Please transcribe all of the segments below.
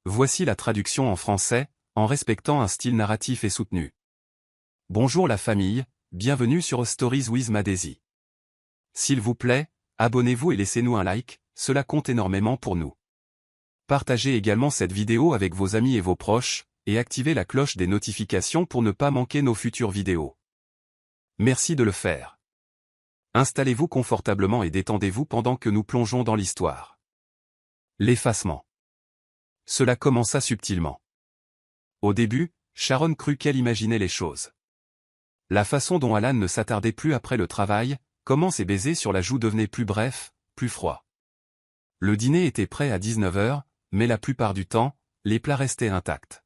voici la traduction en français, en respectant un style narratif et soutenu. Bonjour la famille, bienvenue sur Stories with Madesi. S'il vous plaît, abonnez-vous et laissez-nous un like, cela compte énormément pour nous. Partagez également cette vidéo avec vos amis et vos proches, et activez la cloche des notifications pour ne pas manquer nos futures vidéos. Merci de le faire. Installez-vous confortablement et détendez-vous pendant que nous plongeons dans l'histoire. L'effacement. Cela commença subtilement. Au début, Sharon crut qu'elle imaginait les choses. La façon dont Alan ne s'attardait plus après le travail, comment ses baisers sur la joue devenaient plus brefs, plus froids. Le dîner était prêt à 19h, mais la plupart du temps, les plats restaient intacts.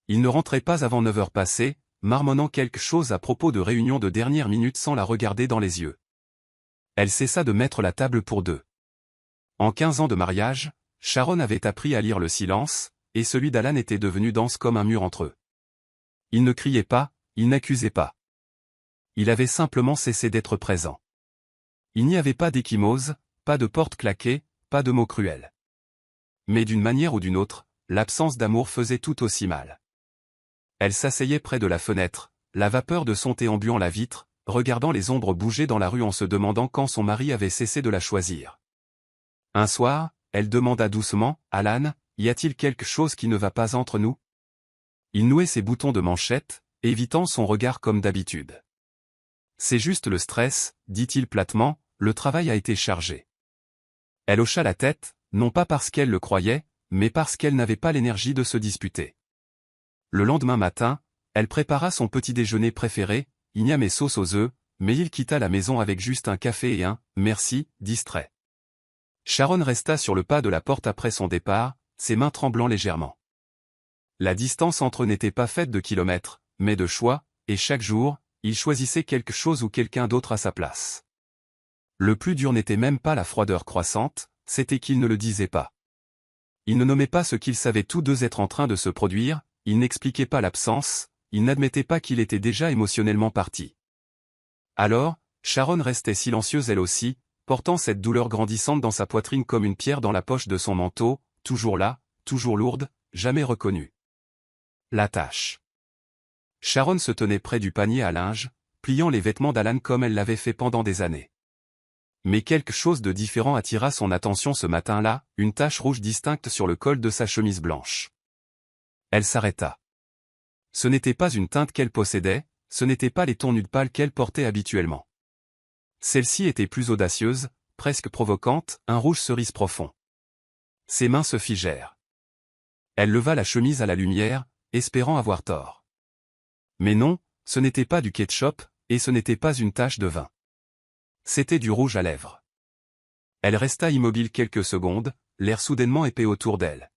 Il ne rentrait pas avant 9h passées, marmonnant quelque chose à propos de réunions de dernière minute sans la regarder dans les yeux. Elle cessa de mettre la table pour deux. En 15 ans de mariage, Sharon avait appris à lire le silence, et celui d'Alan était devenu dense comme un mur entre eux. Il ne criait pas, il n'accusait pas. Il avait simplement cessé d'être présent. Il n'y avait pas d'échymose, pas de porte claquée, pas de mots cruels. Mais d'une manière ou d'une autre, l'absence d'amour faisait tout aussi mal. Elle s'asseyait près de la fenêtre, la vapeur de son thé embuant la vitre, regardant les ombres bouger dans la rue en se demandant quand son mari avait cessé de la choisir. Un soir, elle demanda doucement, « Alan, y a-t-il quelque chose qui ne va pas entre nous ?» Il nouait ses boutons de manchette, évitant son regard comme d'habitude. « C'est juste le stress, » dit-il platement, « le travail a été chargé. » Elle hocha la tête, non pas parce qu'elle le croyait, mais parce qu'elle n'avait pas l'énergie de se disputer. Le lendemain matin, elle prépara son petit déjeuner préféré, igname et sauce aux œufs, mais il quitta la maison avec juste un café et un « merci » distrait. Sharon resta sur le pas de la porte après son départ, ses mains tremblant légèrement. La distance entre eux n'était pas faite de kilomètres, mais de choix, et chaque jour, il choisissait quelque chose ou quelqu'un d'autre à sa place. Le plus dur n'était même pas la froideur croissante, c'était qu'il ne le disait pas. Il ne nommait pas ce qu'ils savaient tous deux être en train de se produire, il n'expliquait pas l'absence, il n'admettait pas qu'il était déjà émotionnellement parti. Alors, Sharon restait silencieuse elle aussi, portant cette douleur grandissante dans sa poitrine comme une pierre dans la poche de son manteau, toujours là, toujours lourde, jamais reconnue. La tâche. Sharon se tenait près du panier à linge, pliant les vêtements d'Alan comme elle l'avait fait pendant des années. Mais quelque chose de différent attira son attention ce matin-là, une tache rouge distincte sur le col de sa chemise blanche. Elle s'arrêta. Ce n'était pas une teinte qu'elle possédait, ce n'étaient pas les tons nude pâles qu'elle portait habituellement. Celle-ci était plus audacieuse, presque provocante, un rouge cerise profond. Ses mains se figèrent. Elle leva la chemise à la lumière, espérant avoir tort. Mais non, ce n'était pas du ketchup, et ce n'était pas une tache de vin. C'était du rouge à lèvres. Elle resta immobile quelques secondes, l'air soudainement épais autour d'elle.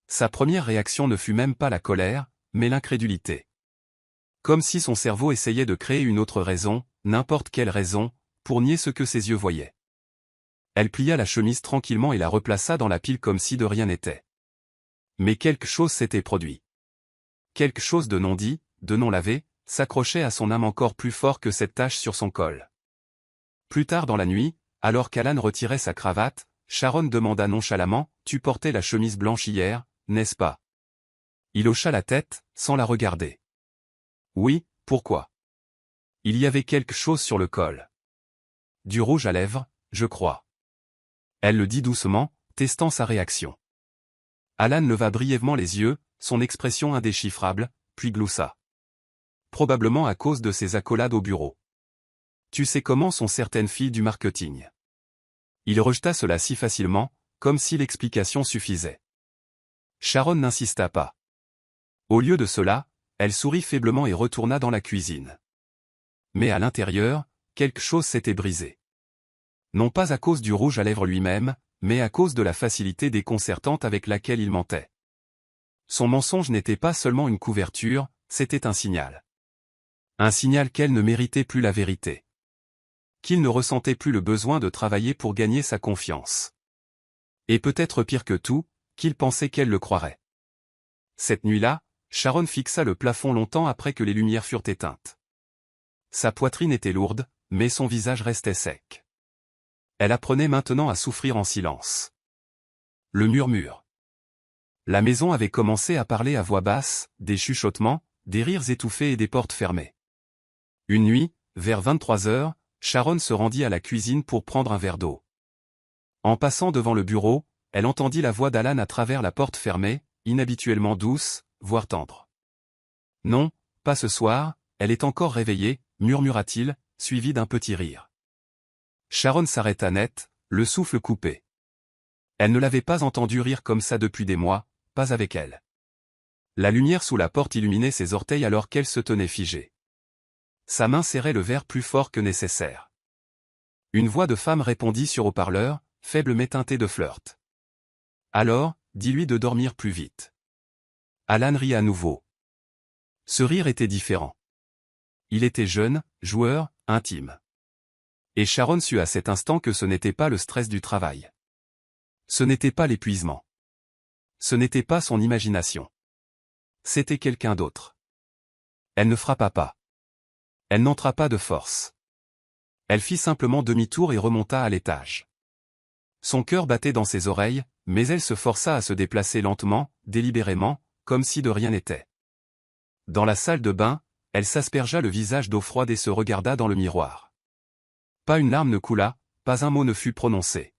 Sa première réaction ne fut même pas la colère, mais l'incrédulité. Comme si son cerveau essayait de créer une autre raison, n'importe quelle raison, pour nier ce que ses yeux voyaient. Elle plia la chemise tranquillement et la replaça dans la pile comme si de rien n'était. Mais quelque chose s'était produit. Quelque chose de non dit, de non lavé, s'accrochait à son âme encore plus fort que cette tache sur son col. Plus tard dans la nuit, alors qu'Alan retirait sa cravate, Sharon demanda nonchalamment, « Tu portais la chemise blanche hier, n'est-ce pas ?» Il hocha la tête, sans la regarder. « Oui, pourquoi ?» Il y avait quelque chose sur le col. « Du rouge à lèvres, je crois. » Elle le dit doucement, testant sa réaction. Alan leva brièvement les yeux, son expression indéchiffrable, puis gloussa. Probablement à cause de ses accolades au bureau. Tu sais comment sont certaines filles du marketing. Il rejeta cela si facilement, comme si l'explication suffisait. Sharon n'insista pas. Au lieu de cela, elle sourit faiblement et retourna dans la cuisine. Mais à l'intérieur, quelque chose s'était brisé. Non pas à cause du rouge à lèvres lui-même, mais à cause de la facilité déconcertante avec laquelle il mentait. Son mensonge n'était pas seulement une couverture, c'était un signal. Un signal qu'elle ne méritait plus la vérité. Qu'il ne ressentait plus le besoin de travailler pour gagner sa confiance. Et peut-être pire que tout, qu'il pensait qu'elle le croirait. Cette nuit-là, Sharon fixa le plafond longtemps après que les lumières furent éteintes. Sa poitrine était lourde, mais son visage restait sec. Elle apprenait maintenant à souffrir en silence. Le murmure. La maison avait commencé à parler à voix basse, des chuchotements, des rires étouffés et des portes fermées. Une nuit, vers 23 heures, Sharon se rendit à la cuisine pour prendre un verre d'eau. En passant devant le bureau, elle entendit la voix d'Alan à travers la porte fermée, inhabituellement douce, voire tendre. « Non, pas ce soir, elle est encore réveillée, » murmura-t-il, suivi d'un petit rire. Sharon s'arrêta net, le souffle coupé. Elle ne l'avait pas entendu rire comme ça depuis des mois, pas avec elle. La lumière sous la porte illuminait ses orteils alors qu'elle se tenait figée. Sa main serrait le verre plus fort que nécessaire. Une voix de femme répondit sur haut-parleur, faible mais teintée de flirt. « Alors, dis-lui de dormir plus vite. » Alan rit à nouveau. Ce rire était différent. Il était jeune, joueur, intime. Et Sharon sut à cet instant que ce n'était pas le stress du travail. Ce n'était pas l'épuisement. Ce n'était pas son imagination. C'était quelqu'un d'autre. Elle ne frappa pas. Elle n'entra pas de force. Elle fit simplement demi-tour et remonta à l'étage. Son cœur battait dans ses oreilles, mais elle se força à se déplacer lentement, délibérément, comme si de rien n'était. Dans la salle de bain, elle s'aspergea le visage d'eau froide et se regarda dans le miroir. Pas une larme ne coula, pas un mot ne fut prononcé.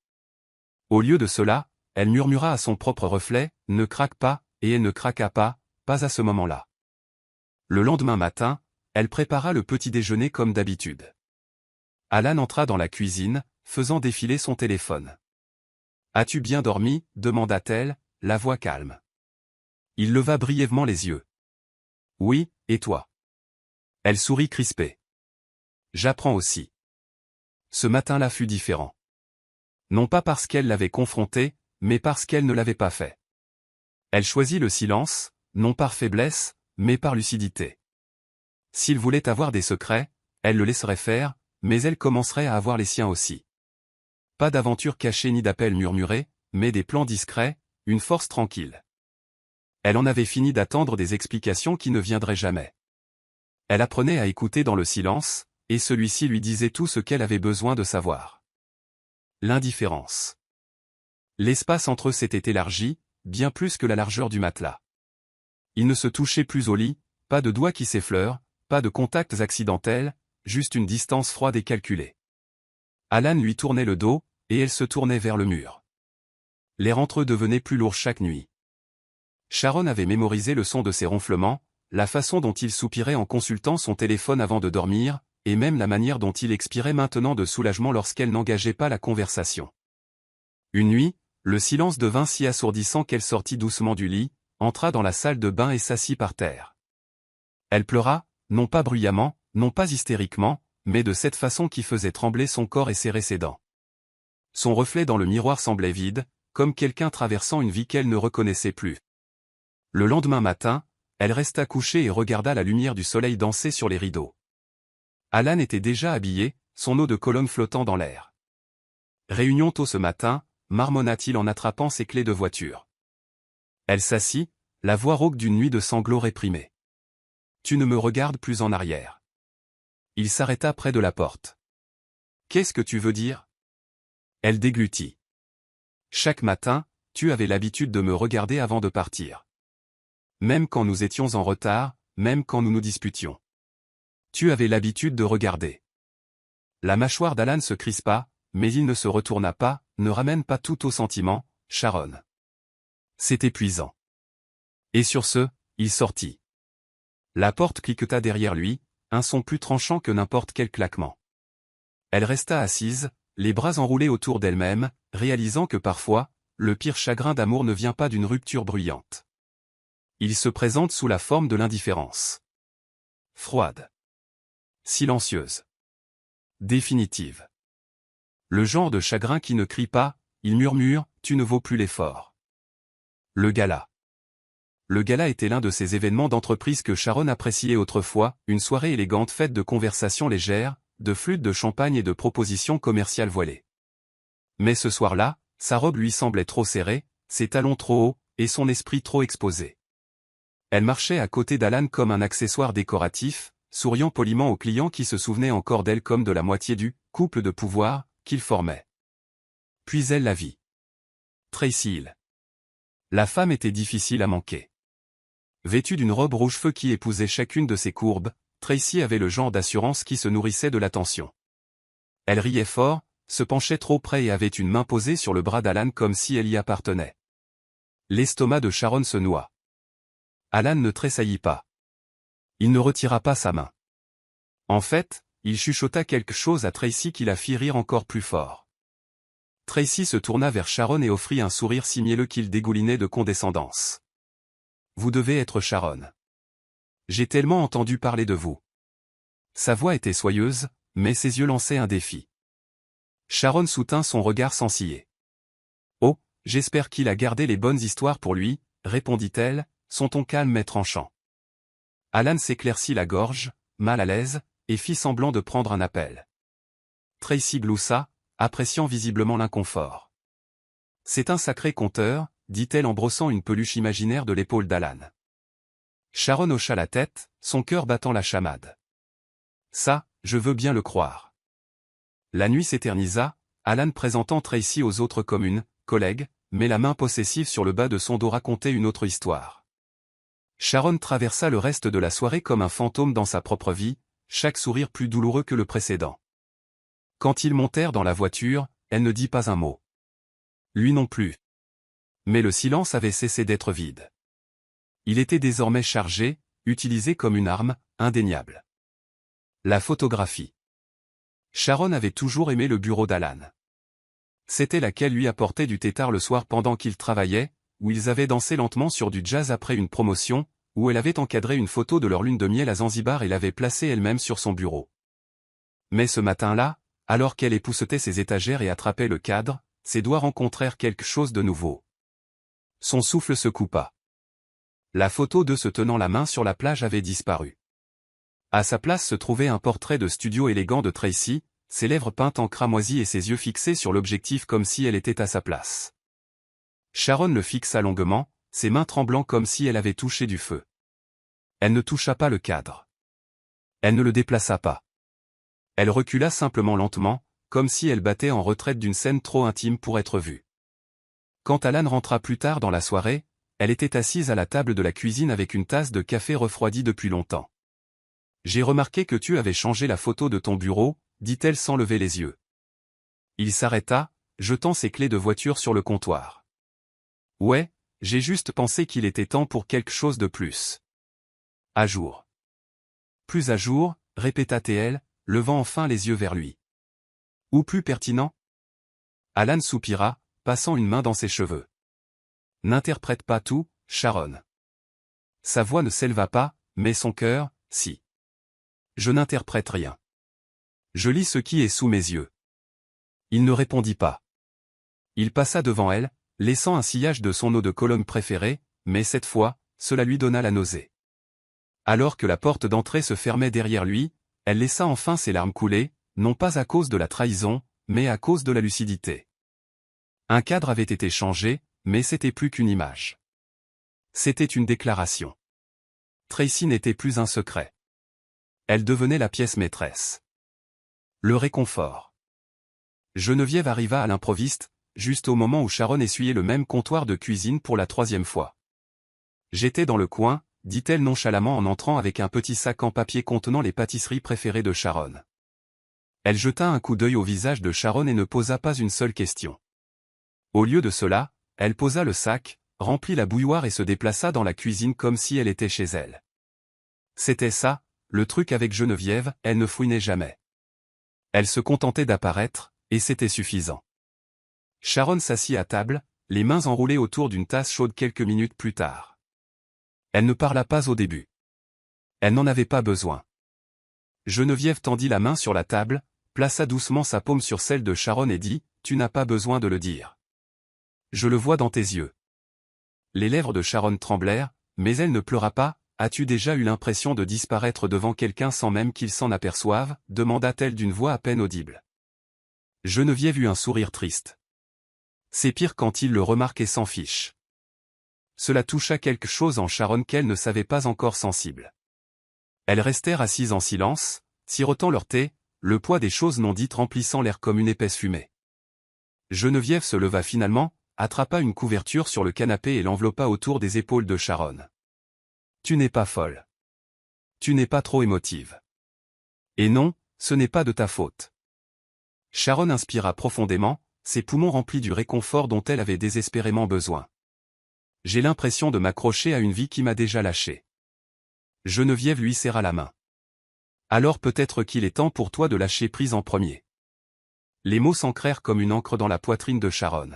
Au lieu de cela, elle murmura à son propre reflet, « Ne craque pas », et elle ne craqua pas à ce moment-là. Le lendemain matin, elle prépara le petit déjeuner comme d'habitude. Alan entra dans la cuisine, faisant défiler son téléphone. « As-tu bien dormi ?» demanda-t-elle, la voix calme. Il leva brièvement les yeux. « Oui, et toi ?» Elle sourit crispée. « J'apprends aussi. » Ce matin-là fut différent. Non pas parce qu'elle l'avait confronté, mais parce qu'elle ne l'avait pas fait. Elle choisit le silence, non par faiblesse, mais par lucidité. S'il voulait avoir des secrets, elle le laisserait faire, mais elle commencerait à avoir les siens aussi. Pas d'aventure cachée ni d'appel murmuré, mais des plans discrets, une force tranquille. Elle en avait fini d'attendre des explications qui ne viendraient jamais. Elle apprenait à écouter dans le silence, et celui-ci lui disait tout ce qu'elle avait besoin de savoir. L'indifférence. L'espace entre eux s'était élargi, bien plus que la largeur du matelas. Ils ne se touchaient plus au lit, pas de doigts qui s'effleurent, pas de contacts accidentels, juste une distance froide et calculée. Alan lui tournait le dos, et elle se tournait vers le mur. L'air entre eux devenait plus lourd chaque nuit. Sharon avait mémorisé le son de ses ronflements, la façon dont il soupirait en consultant son téléphone avant de dormir, et même la manière dont il expirait maintenant de soulagement lorsqu'elle n'engageait pas la conversation. Une nuit, le silence devint si assourdissant qu'elle sortit doucement du lit, entra dans la salle de bain et s'assit par terre. Elle pleura, non pas bruyamment, non pas hystériquement, mais de cette façon qui faisait trembler son corps et serrer ses dents. Son reflet dans le miroir semblait vide, comme quelqu'un traversant une vie qu'elle ne reconnaissait plus. Le lendemain matin, elle resta couchée et regarda la lumière du soleil danser sur les rideaux. Alan était déjà habillé, son eau de Cologne flottant dans l'air. « Réunion tôt ce matin », marmonna-t-il en attrapant ses clés de voiture. Elle s'assit, la voix rauque d'une nuit de sanglots réprimés. « Tu ne me regardes plus en arrière. » Il s'arrêta près de la porte. « Qu'est-ce que tu veux dire ?» Elle déglutit. « Chaque matin, tu avais l'habitude de me regarder avant de partir. Même quand nous étions en retard, même quand nous nous disputions. Tu avais l'habitude de regarder. » La mâchoire d'Alan se crispa, mais il ne se retourna pas, ne ramène pas tout au sentiment, Sharon. C'est épuisant. Et sur ce, il sortit. La porte cliqueta derrière lui, un son plus tranchant que n'importe quel claquement. Elle resta assise, les bras enroulés autour d'elle-même, réalisant que parfois, le pire chagrin d'amour ne vient pas d'une rupture bruyante. Il se présente sous la forme de l'indifférence. Froide. Silencieuse. Définitive. Le genre de chagrin qui ne crie pas, il murmure, tu ne vaux plus l'effort. Le gala. Le gala était l'un de ces événements d'entreprise que Sharon appréciait autrefois, une soirée élégante faite de conversations légères, de flûtes de champagne et de propositions commerciales voilées. Mais ce soir-là, sa robe lui semblait trop serrée, ses talons trop hauts, et son esprit trop exposé. Elle marchait à côté d'Alan comme un accessoire décoratif, souriant poliment aux clients qui se souvenaient encore d'elle comme de la moitié du couple de pouvoir qu'il formait. Puis elle la vit. Tracy Hill. La femme était difficile à manquer. Vêtue d'une robe rouge feu qui épousait chacune de ses courbes, Tracy avait le genre d'assurance qui se nourrissait de l'attention. Elle riait fort, se penchait trop près et avait une main posée sur le bras d'Alan comme si elle y appartenait. L'estomac de Sharon se noua. Alan ne tressaillit pas. Il ne retira pas sa main. En fait, il chuchota quelque chose à Tracy qui la fit rire encore plus fort. Tracy se tourna vers Sharon et offrit un sourire si mielleux qu'il dégoulinait de condescendance. « Vous devez être Sharon. J'ai tellement entendu parler de vous. » Sa voix était soyeuse, mais ses yeux lançaient un défi. Sharon soutint son regard sans ciller. « Oh, j'espère qu'il a gardé les bonnes histoires pour lui, » répondit-elle, son ton calme mais tranchant. Alan s'éclaircit la gorge, mal à l'aise, et fit semblant de prendre un appel. Tracy gloussa, appréciant visiblement l'inconfort. « C'est un sacré conteur, » dit-elle en brossant une peluche imaginaire de l'épaule d'Alan. Sharon hocha la tête, son cœur battant la chamade. « Ça, je veux bien le croire. » La nuit s'éternisa, Alan présentant Tracy aux autres comme une collègue, mais la main possessive sur le bas de son dos racontait une autre histoire. Sharon traversa le reste de la soirée comme un fantôme dans sa propre vie, chaque sourire plus douloureux que le précédent. Quand ils montèrent dans la voiture, elle ne dit pas un mot. Lui non plus. Mais le silence avait cessé d'être vide. Il était désormais chargé, utilisé comme une arme, indéniable. La photographie. Sharon avait toujours aimé le bureau d'Alan. C'était là qu'elle lui apportait du tétard le soir pendant qu'il travaillait, où ils avaient dansé lentement sur du jazz après une promotion, où elle avait encadré une photo de leur lune de miel à Zanzibar et l'avait placée elle-même sur son bureau. Mais ce matin-là, alors qu'elle époussetait ses étagères et attrapait le cadre, ses doigts rencontrèrent quelque chose de nouveau. Son souffle se coupa. La photo d'eux se tenant la main sur la plage avait disparu. À sa place se trouvait un portrait de studio élégant de Tracy, ses lèvres peintes en cramoisi et ses yeux fixés sur l'objectif comme si elle était à sa place. Sharon le fixa longuement, ses mains tremblant comme si elle avait touché du feu. Elle ne toucha pas le cadre. Elle ne le déplaça pas. Elle recula simplement lentement, comme si elle battait en retraite d'une scène trop intime pour être vue. Quand Alan rentra plus tard dans la soirée, elle était assise à la table de la cuisine avec une tasse de café refroidi depuis longtemps. « J'ai remarqué que tu avais changé la photo de ton bureau, » dit-elle sans lever les yeux. Il s'arrêta, jetant ses clés de voiture sur le comptoir. « Ouais, j'ai juste pensé qu'il était temps pour quelque chose de plus. À jour. »« Plus à jour » répéta-t-elle, levant enfin les yeux vers lui. « Ou plus pertinent ?» Alan soupira, passant une main dans ses cheveux. « N'interprète pas tout, Sharon. » Sa voix ne s'éleva pas, mais son cœur, si. « Je n'interprète rien. Je lis ce qui est sous mes yeux. » Il ne répondit pas. Il passa devant elle, laissant un sillage de son eau de Cologne préférée, mais cette fois, cela lui donna la nausée. Alors que la porte d'entrée se fermait derrière lui, elle laissa enfin ses larmes couler, non pas à cause de la trahison, mais à cause de la lucidité. Un cadre avait été changé, mais c'était plus qu'une image. C'était une déclaration. Tracy n'était plus un secret. Elle devenait la pièce maîtresse. Le réconfort. Geneviève arriva à l'improviste, juste au moment où Sharon essuyait le même comptoir de cuisine pour la 3e fois. « J'étais dans le coin », dit-elle nonchalamment en entrant avec un petit sac en papier contenant les pâtisseries préférées de Sharon. Elle jeta un coup d'œil au visage de Sharon et ne posa pas une seule question. Au lieu de cela, elle posa le sac, remplit la bouilloire et se déplaça dans la cuisine comme si elle était chez elle. C'était ça, le truc avec Geneviève, elle ne fouinait jamais. Elle se contentait d'apparaître, et c'était suffisant. Sharon s'assit à table, les mains enroulées autour d'une tasse chaude quelques minutes plus tard. Elle ne parla pas au début. Elle n'en avait pas besoin. Geneviève tendit la main sur la table, plaça doucement sa paume sur celle de Sharon et dit « Tu n'as pas besoin de le dire. Je le vois dans tes yeux. » Les lèvres de Sharon tremblèrent, mais elle ne pleura pas. « As-tu déjà eu l'impression de disparaître devant quelqu'un sans même qu'il s'en aperçoive ?» demanda-t-elle d'une voix à peine audible. Geneviève eut un sourire triste. C'est pire quand il le remarque et s'en fiche. Cela toucha quelque chose en Sharon qu'elle ne savait pas encore sensible. Elles restèrent assises en silence, sirotant leur thé, le poids des choses non dites remplissant l'air comme une épaisse fumée. Geneviève se leva finalement, attrapa une couverture sur le canapé et l'enveloppa autour des épaules de Sharon. « Tu n'es pas folle. Tu n'es pas trop émotive. Et non, ce n'est pas de ta faute. » Sharon inspira profondément, ses poumons remplis du réconfort dont elle avait désespérément besoin. « J'ai l'impression de m'accrocher à une vie qui m'a déjà lâché. » Geneviève lui serra la main. « Alors peut-être qu'il est temps pour toi de lâcher prise en premier. » Les mots s'ancrèrent comme une encre dans la poitrine de Sharon.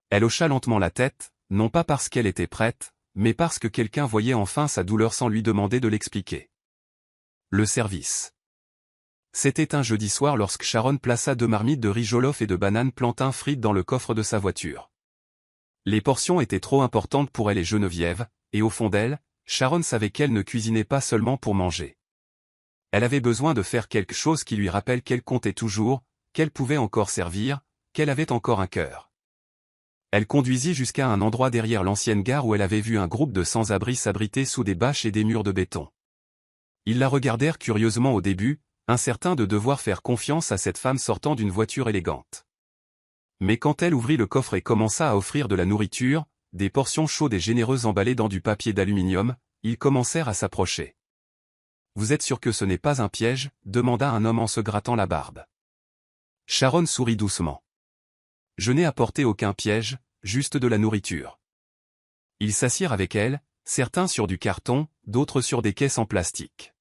Elle hocha lentement la tête, non pas parce qu'elle était prête, mais parce que quelqu'un voyait enfin sa douleur sans lui demander de l'expliquer. Le service. C'était un jeudi soir lorsque Sharon plaça 2 marmites de riz jollof et de bananes plantain frites dans le coffre de sa voiture. Les portions étaient trop importantes pour elle et Geneviève, et au fond d'elle, Sharon savait qu'elle ne cuisinait pas seulement pour manger. Elle avait besoin de faire quelque chose qui lui rappelle qu'elle comptait toujours, qu'elle pouvait encore servir, qu'elle avait encore un cœur. Elle conduisit jusqu'à un endroit derrière l'ancienne gare où elle avait vu un groupe de sans-abri s'abriter sous des bâches et des murs de béton. Ils la regardèrent curieusement au début, incertains de devoir faire confiance à cette femme sortant d'une voiture élégante. Mais quand elle ouvrit le coffre et commença à offrir de la nourriture, des portions chaudes et généreuses emballées dans du papier d'aluminium, ils commencèrent à s'approcher. « Vous êtes sûr que ce n'est pas un piège ?» demanda un homme en se grattant la barbe. Sharon sourit doucement. « Je n'ai apporté aucun piège, juste de la nourriture. » Ils s'assirent avec elle, certains sur du carton, d'autres sur des caisses en plastique.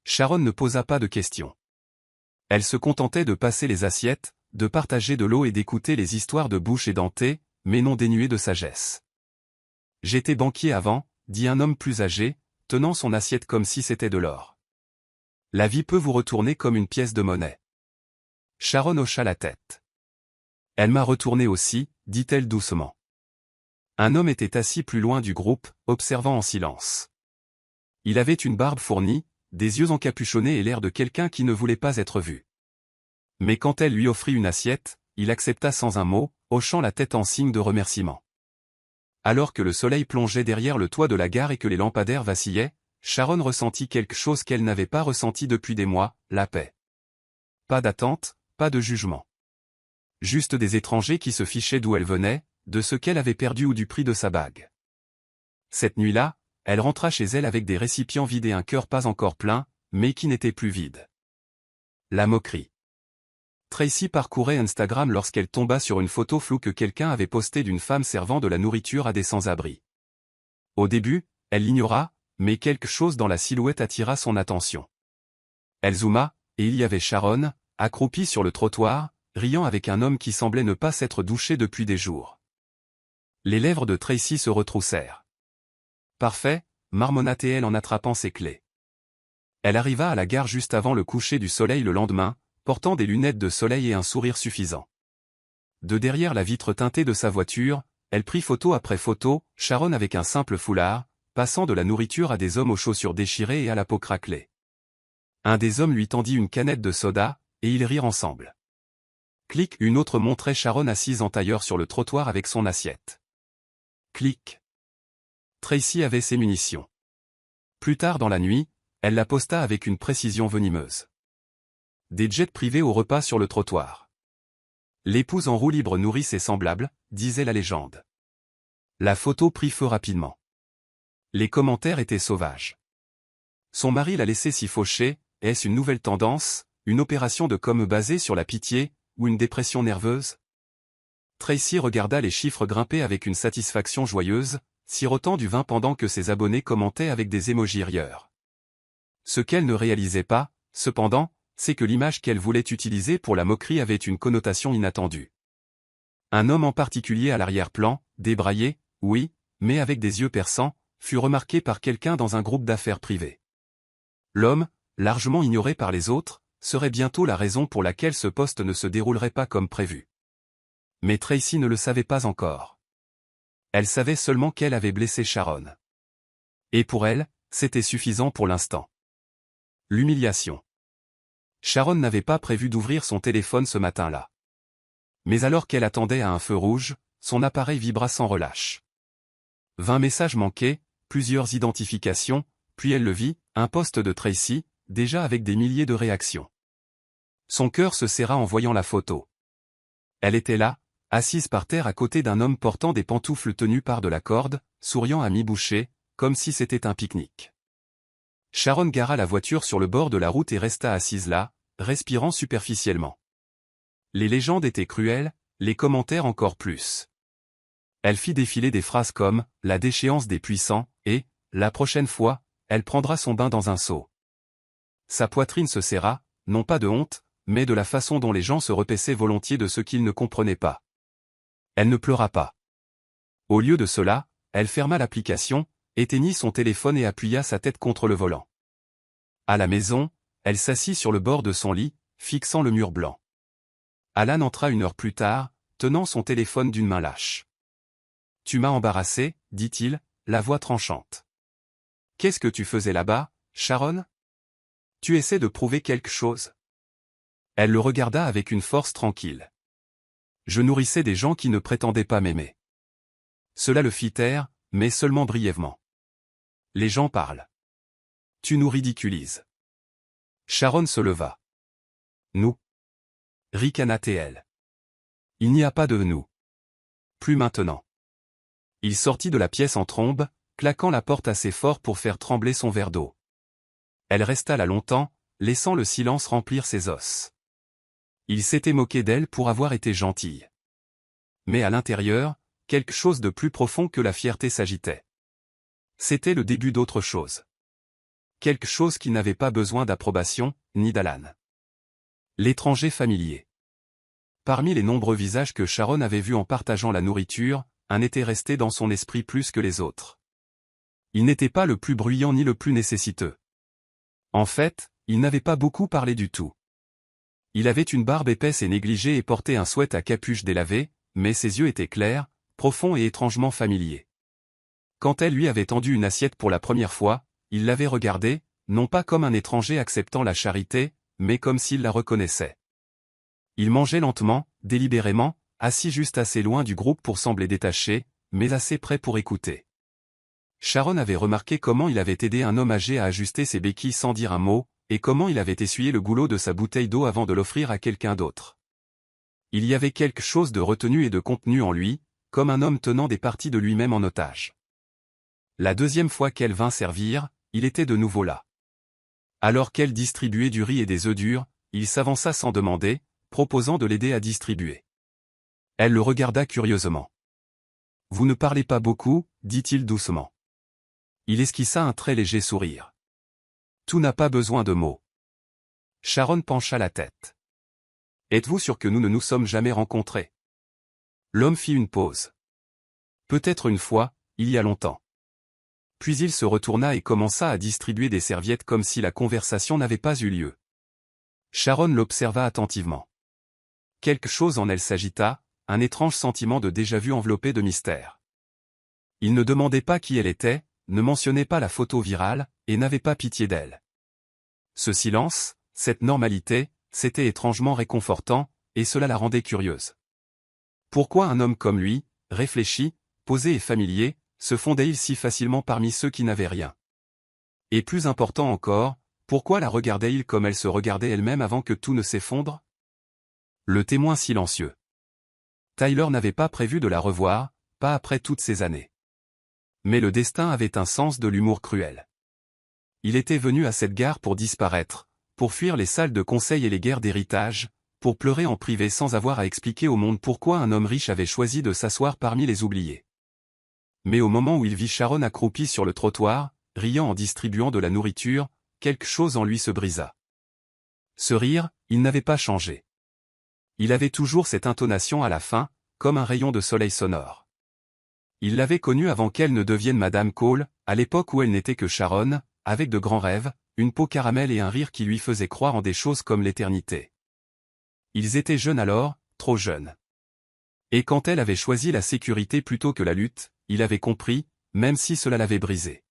Sharon ne posa pas de questions. Elle se contentait de passer les assiettes, de partager de l'eau et d'écouter les histoires de bouche édentée, mais non dénuées de sagesse. « J'étais banquier avant, » dit un homme plus âgé, tenant son assiette comme si c'était de l'or. « La vie peut vous retourner comme une pièce de monnaie. » Sharon hocha la tête. « Elle m'a retourné aussi, » dit-elle doucement. Un homme était assis plus loin du groupe, observant en silence. Il avait une barbe fournie, des yeux encapuchonnés et l'air de quelqu'un qui ne voulait pas être vu. Mais quand elle lui offrit une assiette, il accepta sans un mot, hochant la tête en signe de remerciement. Alors que le soleil plongeait derrière le toit de la gare et que les lampadaires vacillaient, Sharon ressentit quelque chose qu'elle n'avait pas ressenti depuis des mois, la paix. Pas d'attente, pas de jugement. Juste des étrangers qui se fichaient d'où elle venait, de ce qu'elle avait perdu ou du prix de sa bague. Cette nuit-là, elle rentra chez elle avec des récipients vides et un cœur pas encore plein, mais qui n'était plus vide. La moquerie. Tracy parcourait Instagram lorsqu'elle tomba sur une photo floue que quelqu'un avait postée d'une femme servant de la nourriture à des sans-abri. Au début, elle l'ignora, mais quelque chose dans la silhouette attira son attention. Elle zooma, et il y avait Sharon, accroupie sur le trottoir, riant avec un homme qui semblait ne pas s'être douché depuis des jours. Les lèvres de Tracy se retroussèrent. « Parfait », marmonna-t-elle en attrapant ses clés. Elle arriva à la gare juste avant le coucher du soleil le lendemain, portant des lunettes de soleil et un sourire suffisant. De derrière la vitre teintée de sa voiture, elle prit photo après photo, Sharon avec un simple foulard, passant de la nourriture à des hommes aux chaussures déchirées et à la peau craquelée. Un des hommes lui tendit une canette de soda, et ils rirent ensemble. Clic, une autre montrait Sharon assise en tailleur sur le trottoir avec son assiette. Clic. Tracy avait ses munitions. Plus tard dans la nuit, elle la posta avec une précision venimeuse. Des jets privés au repas sur le trottoir. L'épouse en roue libre nourrit ses semblables, disait la légende. La photo prit feu rapidement. Les commentaires étaient sauvages. Son mari l'a laissé s'y faucher, est-ce une nouvelle tendance, une opération de com basée sur la pitié, ou une dépression nerveuse? Tracy regarda les chiffres grimper avec une satisfaction joyeuse, sirotant du vin pendant que ses abonnés commentaient avec des émojis rieurs. Ce qu'elle ne réalisait pas, cependant, c'est que l'image qu'elle voulait utiliser pour la moquerie avait une connotation inattendue. Un homme en particulier à l'arrière-plan, débraillé, oui, mais avec des yeux perçants, fut remarqué par quelqu'un dans un groupe d'affaires privé. L'homme, largement ignoré par les autres, serait bientôt la raison pour laquelle ce poste ne se déroulerait pas comme prévu. Mais Tracy ne le savait pas encore. Elle savait seulement qu'elle avait blessé Sharon. Et pour elle, c'était suffisant pour l'instant. L'humiliation. Sharon n'avait pas prévu d'ouvrir son téléphone ce matin-là. Mais alors qu'elle attendait à un feu rouge, son appareil vibra sans relâche. 20 messages manqués, plusieurs identifications, puis elle le vit, un post de Tracy, déjà avec des milliers de réactions. Son cœur se serra en voyant la photo. Elle était là, assise par terre à côté d'un homme portant des pantoufles tenues par de la corde, souriant à mi-bouchée, comme si c'était un pique-nique. Sharon gara la voiture sur le bord de la route et resta assise là, respirant superficiellement. Les légendes étaient cruelles, les commentaires encore plus. Elle fit défiler des phrases comme « la déchéance des puissants » et « la prochaine fois, elle prendra son bain dans un seau ». Sa poitrine se serra, non pas de honte, mais de la façon dont les gens se repaissaient volontiers de ce qu'ils ne comprenaient pas. Elle ne pleura pas. Au lieu de cela, elle ferma l'application, éteignit son téléphone et appuya sa tête contre le volant. À la maison, elle s'assit sur le bord de son lit, fixant le mur blanc. Alan entra 1 heure plus tard, tenant son téléphone d'une main lâche. « Tu m'as embarrassé, dit-il, la voix tranchante. « Qu'est-ce que tu faisais là-bas, Sharon? Tu essaies de prouver quelque chose ?» Elle le regarda avec une force tranquille. « Je nourrissais des gens qui ne prétendaient pas m'aimer. » Cela le fit taire, mais seulement brièvement. « Les gens parlent. Tu nous ridiculises. » Sharon se leva. « Nous. » Ricana-t-elle. « Il n'y a pas de nous. Plus maintenant. » Il sortit de la pièce en trombe, claquant la porte assez fort pour faire trembler son verre d'eau. Elle resta là longtemps, laissant le silence remplir ses os. Il s'était moqué d'elle pour avoir été gentille. Mais à l'intérieur, quelque chose de plus profond que la fierté s'agitait. C'était le début d'autre chose. Quelque chose qui n'avait pas besoin d'approbation, ni d'Alan. L'étranger familier. Parmi les nombreux visages que Sharon avait vus en partageant la nourriture, un était resté dans son esprit plus que les autres. Il n'était pas le plus bruyant ni le plus nécessiteux. En fait, il n'avait pas beaucoup parlé du tout. Il avait une barbe épaisse et négligée et portait un sweat à capuche délavée, mais ses yeux étaient clairs, profonds et étrangement familiers. Quand elle lui avait tendu une assiette pour la première fois, il l'avait regardée, non pas comme un étranger acceptant la charité, mais comme s'il la reconnaissait. Il mangeait lentement, délibérément, assis juste assez loin du groupe pour sembler détaché, mais assez près pour écouter. Sharon avait remarqué comment il avait aidé un homme âgé à ajuster ses béquilles sans dire un mot, et comment il avait essuyé le goulot de sa bouteille d'eau avant de l'offrir à quelqu'un d'autre. Il y avait quelque chose de retenu et de contenu en lui, comme un homme tenant des parties de lui-même en otage. La deuxième fois qu'elle vint servir, il était de nouveau là. Alors qu'elle distribuait du riz et des œufs durs, il s'avança sans demander, proposant de l'aider à distribuer. Elle le regarda curieusement. « Vous ne parlez pas beaucoup, dit-il doucement. » Il esquissa un très léger sourire. « Tout n'a pas besoin de mots. » Sharon pencha la tête. « Êtes-vous sûr que nous ne nous sommes jamais rencontrés ?» L'homme fit une pause. « Peut-être une fois, il y a longtemps. » Puis il se retourna et commença à distribuer des serviettes comme si la conversation n'avait pas eu lieu. Sharon l'observa attentivement. Quelque chose en elle s'agita, un étrange sentiment de déjà-vu enveloppé de mystère. Il ne demandait pas qui elle était, ne mentionnait pas la photo virale, et n'avait pas pitié d'elle. Ce silence, cette normalité, c'était étrangement réconfortant, et cela la rendait curieuse. Pourquoi un homme comme lui, réfléchi, posé et familier, se fondait-il si facilement parmi ceux qui n'avaient rien? Et plus important encore, pourquoi la regardait-il comme elle se regardait elle-même avant que tout ne s'effondre? Le témoin silencieux. Tyler n'avait pas prévu de la revoir, pas après toutes ces années. Mais le destin avait un sens de l'humour cruel. Il était venu à cette gare pour disparaître, pour fuir les salles de conseil et les guerres d'héritage, pour pleurer en privé sans avoir à expliquer au monde pourquoi un homme riche avait choisi de s'asseoir parmi les oubliés. Mais au moment où il vit Sharon accroupie sur le trottoir, riant en distribuant de la nourriture, quelque chose en lui se brisa. Ce rire, il n'avait pas changé. Il avait toujours cette intonation à la fin, comme un rayon de soleil sonore. Il l'avait connue avant qu'elle ne devienne Madame Cole, à l'époque où elle n'était que Sharon, avec de grands rêves, une peau caramel et un rire qui lui faisait croire en des choses comme l'éternité. Ils étaient jeunes alors, trop jeunes. Et quand elle avait choisi la sécurité plutôt que la lutte, il avait compris, même si cela l'avait brisé.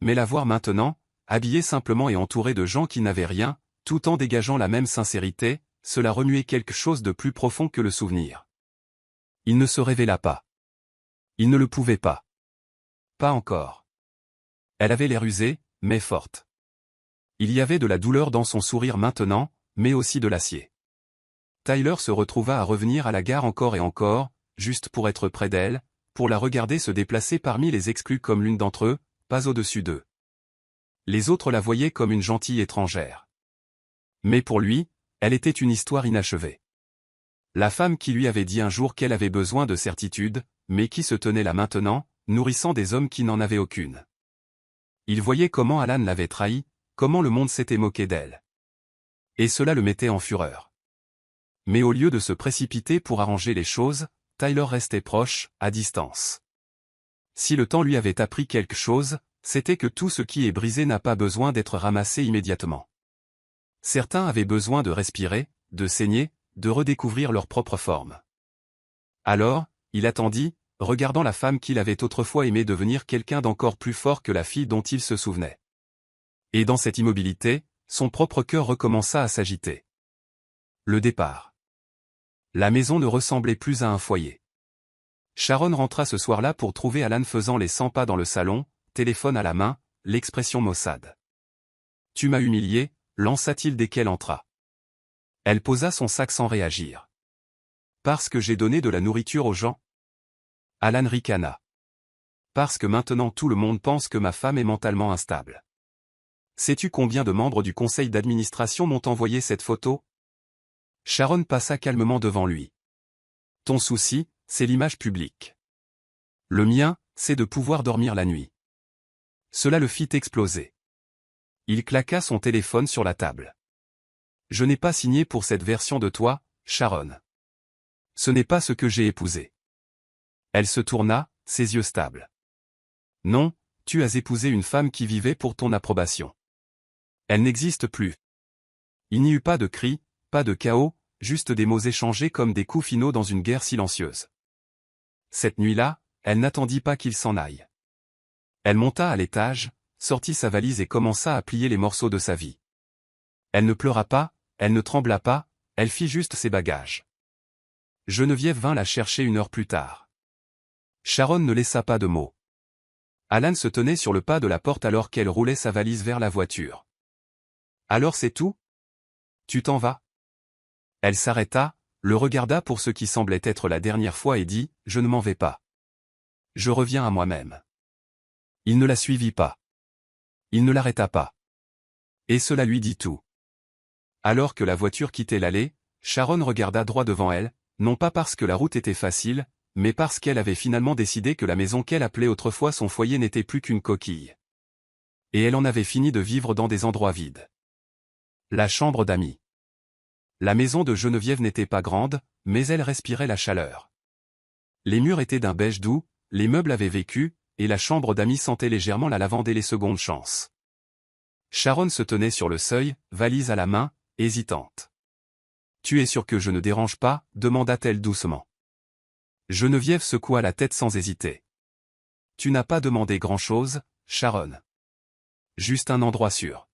Mais la voir maintenant, habillée simplement et entourée de gens qui n'avaient rien, tout en dégageant la même sincérité, cela remuait quelque chose de plus profond que le souvenir. Il ne se révéla pas. Il ne le pouvait pas. Pas encore. Elle avait l'air usée, mais forte. Il y avait de la douleur dans son sourire maintenant, mais aussi de l'acier. Tyler se retrouva à revenir à la gare encore et encore, juste pour être près d'elle, pour la regarder se déplacer parmi les exclus comme l'une d'entre eux, pas au-dessus d'eux. Les autres la voyaient comme une gentille étrangère. Mais pour lui, elle était une histoire inachevée. La femme qui lui avait dit un jour qu'elle avait besoin de certitude, mais qui se tenait là maintenant, nourrissant des hommes qui n'en avaient aucune. Il voyait comment Alan l'avait trahi, comment le monde s'était moqué d'elle. Et cela le mettait en fureur. Mais au lieu de se précipiter pour arranger les choses, Tyler restait proche, à distance. Si le temps lui avait appris quelque chose, c'était que tout ce qui est brisé n'a pas besoin d'être ramassé immédiatement. Certains avaient besoin de respirer, de saigner, de redécouvrir leur propre forme. Alors, il attendit, regardant la femme qu'il avait autrefois aimé devenir quelqu'un d'encore plus fort que la fille dont il se souvenait. Et dans cette immobilité, son propre cœur recommença à s'agiter. Le départ. La maison ne ressemblait plus à un foyer. Sharon rentra ce soir-là pour trouver Alan faisant les 100 pas dans le salon, téléphone à la main, l'expression maussade. « Tu m'as humilié », lança-t-il dès qu'elle entra. Elle posa son sac sans réagir. « Parce que j'ai donné de la nourriture aux gens ?» Alan ricana. « Parce que maintenant tout le monde pense que ma femme est mentalement instable. » Sais-tu combien de membres du conseil d'administration m'ont envoyé cette photo? Sharon passa calmement devant lui. « Ton souci, c'est l'image publique. Le mien, c'est de pouvoir dormir la nuit. » Cela le fit exploser. Il claqua son téléphone sur la table. « Je n'ai pas signé pour cette version de toi, Sharon. Ce n'est pas ce que j'ai épousé. » Elle se tourna, ses yeux stables. « Non, tu as épousé une femme qui vivait pour ton approbation. Elle n'existe plus. » Il n'y eut pas de cris, pas de chaos, juste des mots échangés comme des coups finaux dans une guerre silencieuse. Cette nuit-là, elle n'attendit pas qu'il s'en aille. Elle monta à l'étage, sortit sa valise et commença à plier les morceaux de sa vie. Elle ne pleura pas, elle ne trembla pas, elle fit juste ses bagages. Geneviève vint la chercher 1 heure plus tard. Sharon ne laissa pas de mots. Alan se tenait sur le pas de la porte alors qu'elle roulait sa valise vers la voiture. « Alors c'est tout? Tu t'en vas ?» Elle s'arrêta, le regarda pour ce qui semblait être la dernière fois et dit « Je ne m'en vais pas. Je reviens à moi-même. » Il ne la suivit pas. Il ne l'arrêta pas. Et cela lui dit tout. Alors que la voiture quittait l'allée, Sharon regarda droit devant elle, non pas parce que la route était facile, mais parce qu'elle avait finalement décidé que la maison qu'elle appelait autrefois son foyer n'était plus qu'une coquille. Et elle en avait fini de vivre dans des endroits vides. La chambre d'amis. La maison de Geneviève n'était pas grande, mais elle respirait la chaleur. Les murs étaient d'un beige doux, les meubles avaient vécu, et la chambre d'amis sentait légèrement la lavande et les secondes chances. Sharon se tenait sur le seuil, valise à la main, hésitante. « Tu es sûr que je ne dérange pas ?» demanda-t-elle doucement. Geneviève secoua la tête sans hésiter. « Tu n'as pas demandé grand-chose, Sharon. Juste un endroit sûr.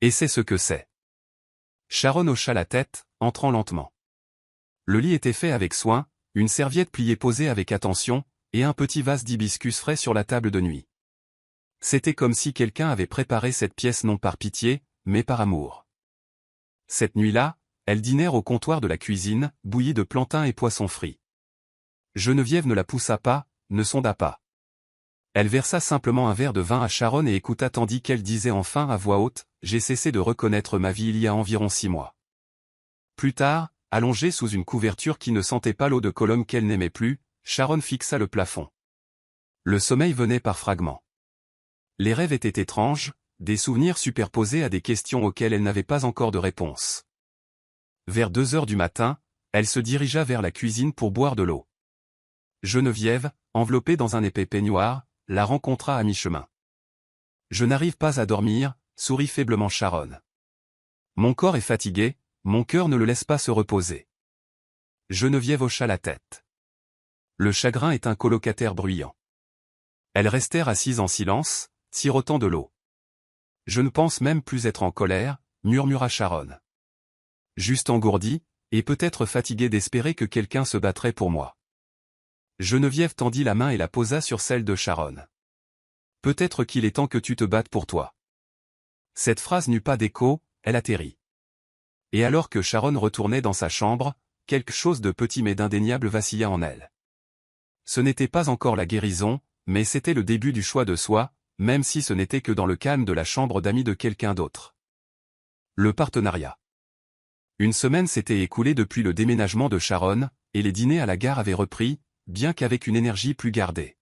Et c'est ce que c'est. » Sharon hocha la tête, entrant lentement. Le lit était fait avec soin, une serviette pliée posée avec attention, et un petit vase d'hibiscus frais sur la table de nuit. C'était comme si quelqu'un avait préparé cette pièce non par pitié, mais par amour. Cette nuit-là, elles dînèrent au comptoir de la cuisine, bouillie de plantain et poissons frits. Geneviève ne la poussa pas, ne sonda pas. Elle versa simplement un verre de vin à Sharon et écouta tandis qu'elle disait enfin à voix haute « J'ai cessé de reconnaître ma vie il y a environ 6 mois. » Plus tard, allongée sous une couverture qui ne sentait pas l'eau de Cologne qu'elle n'aimait plus, Sharon fixa le plafond. Le sommeil venait par fragments. Les rêves étaient étranges, des souvenirs superposés à des questions auxquelles elle n'avait pas encore de réponse. Vers 2 heures du matin, elle se dirigea vers la cuisine pour boire de l'eau. Geneviève, enveloppée dans un épais peignoir, la rencontra à mi-chemin. « Je n'arrive pas à dormir », sourit faiblement Sharon. « Mon corps est fatigué, mon cœur ne le laisse pas se reposer. » Geneviève hocha la tête. Le chagrin est un colocataire bruyant. Elles restèrent assises en silence, sirotant de l'eau. « Je ne pense même plus être en colère », murmura Sharon. « Juste engourdie, et peut-être fatiguée d'espérer que quelqu'un se battrait pour moi. » Geneviève tendit la main et la posa sur celle de Sharon. « Peut-être qu'il est temps que tu te battes pour toi. » Cette phrase n'eut pas d'écho, elle atterrit. Et alors que Sharon retournait dans sa chambre, quelque chose de petit mais d'indéniable vacilla en elle. Ce n'était pas encore la guérison, mais c'était le début du choix de soi, même si ce n'était que dans le calme de la chambre d'amis de quelqu'un d'autre. Le partenariat. Une semaine s'était écoulée depuis le déménagement de Sharon, et les dîners à la gare avaient repris, bien qu'avec une énergie plus gardée.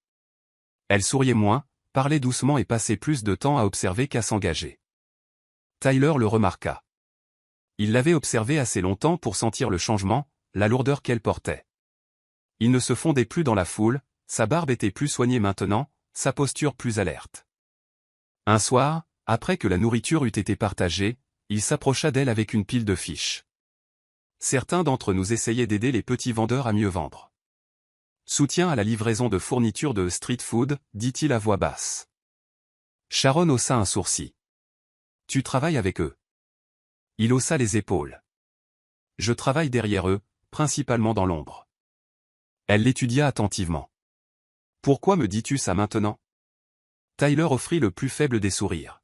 Elle souriait moins, parlait doucement et passait plus de temps à observer qu'à s'engager. Tyler le remarqua. Il l'avait observée assez longtemps pour sentir le changement, la lourdeur qu'elle portait. Il ne se fondait plus dans la foule, sa barbe était plus soignée maintenant, sa posture plus alerte. Un soir, après que la nourriture eut été partagée, il s'approcha d'elle avec une pile de fiches. Certains d'entre nous essayaient d'aider les petits vendeurs à mieux vendre. Soutien à la livraison de fournitures de street food, dit-il à voix basse. Sharon haussa un sourcil. Tu travailles avec eux. Il haussa les épaules. Je travaille derrière eux, principalement dans l'ombre. Elle l'étudia attentivement. Pourquoi me dis-tu ça maintenant? Tyler offrit le plus faible des sourires.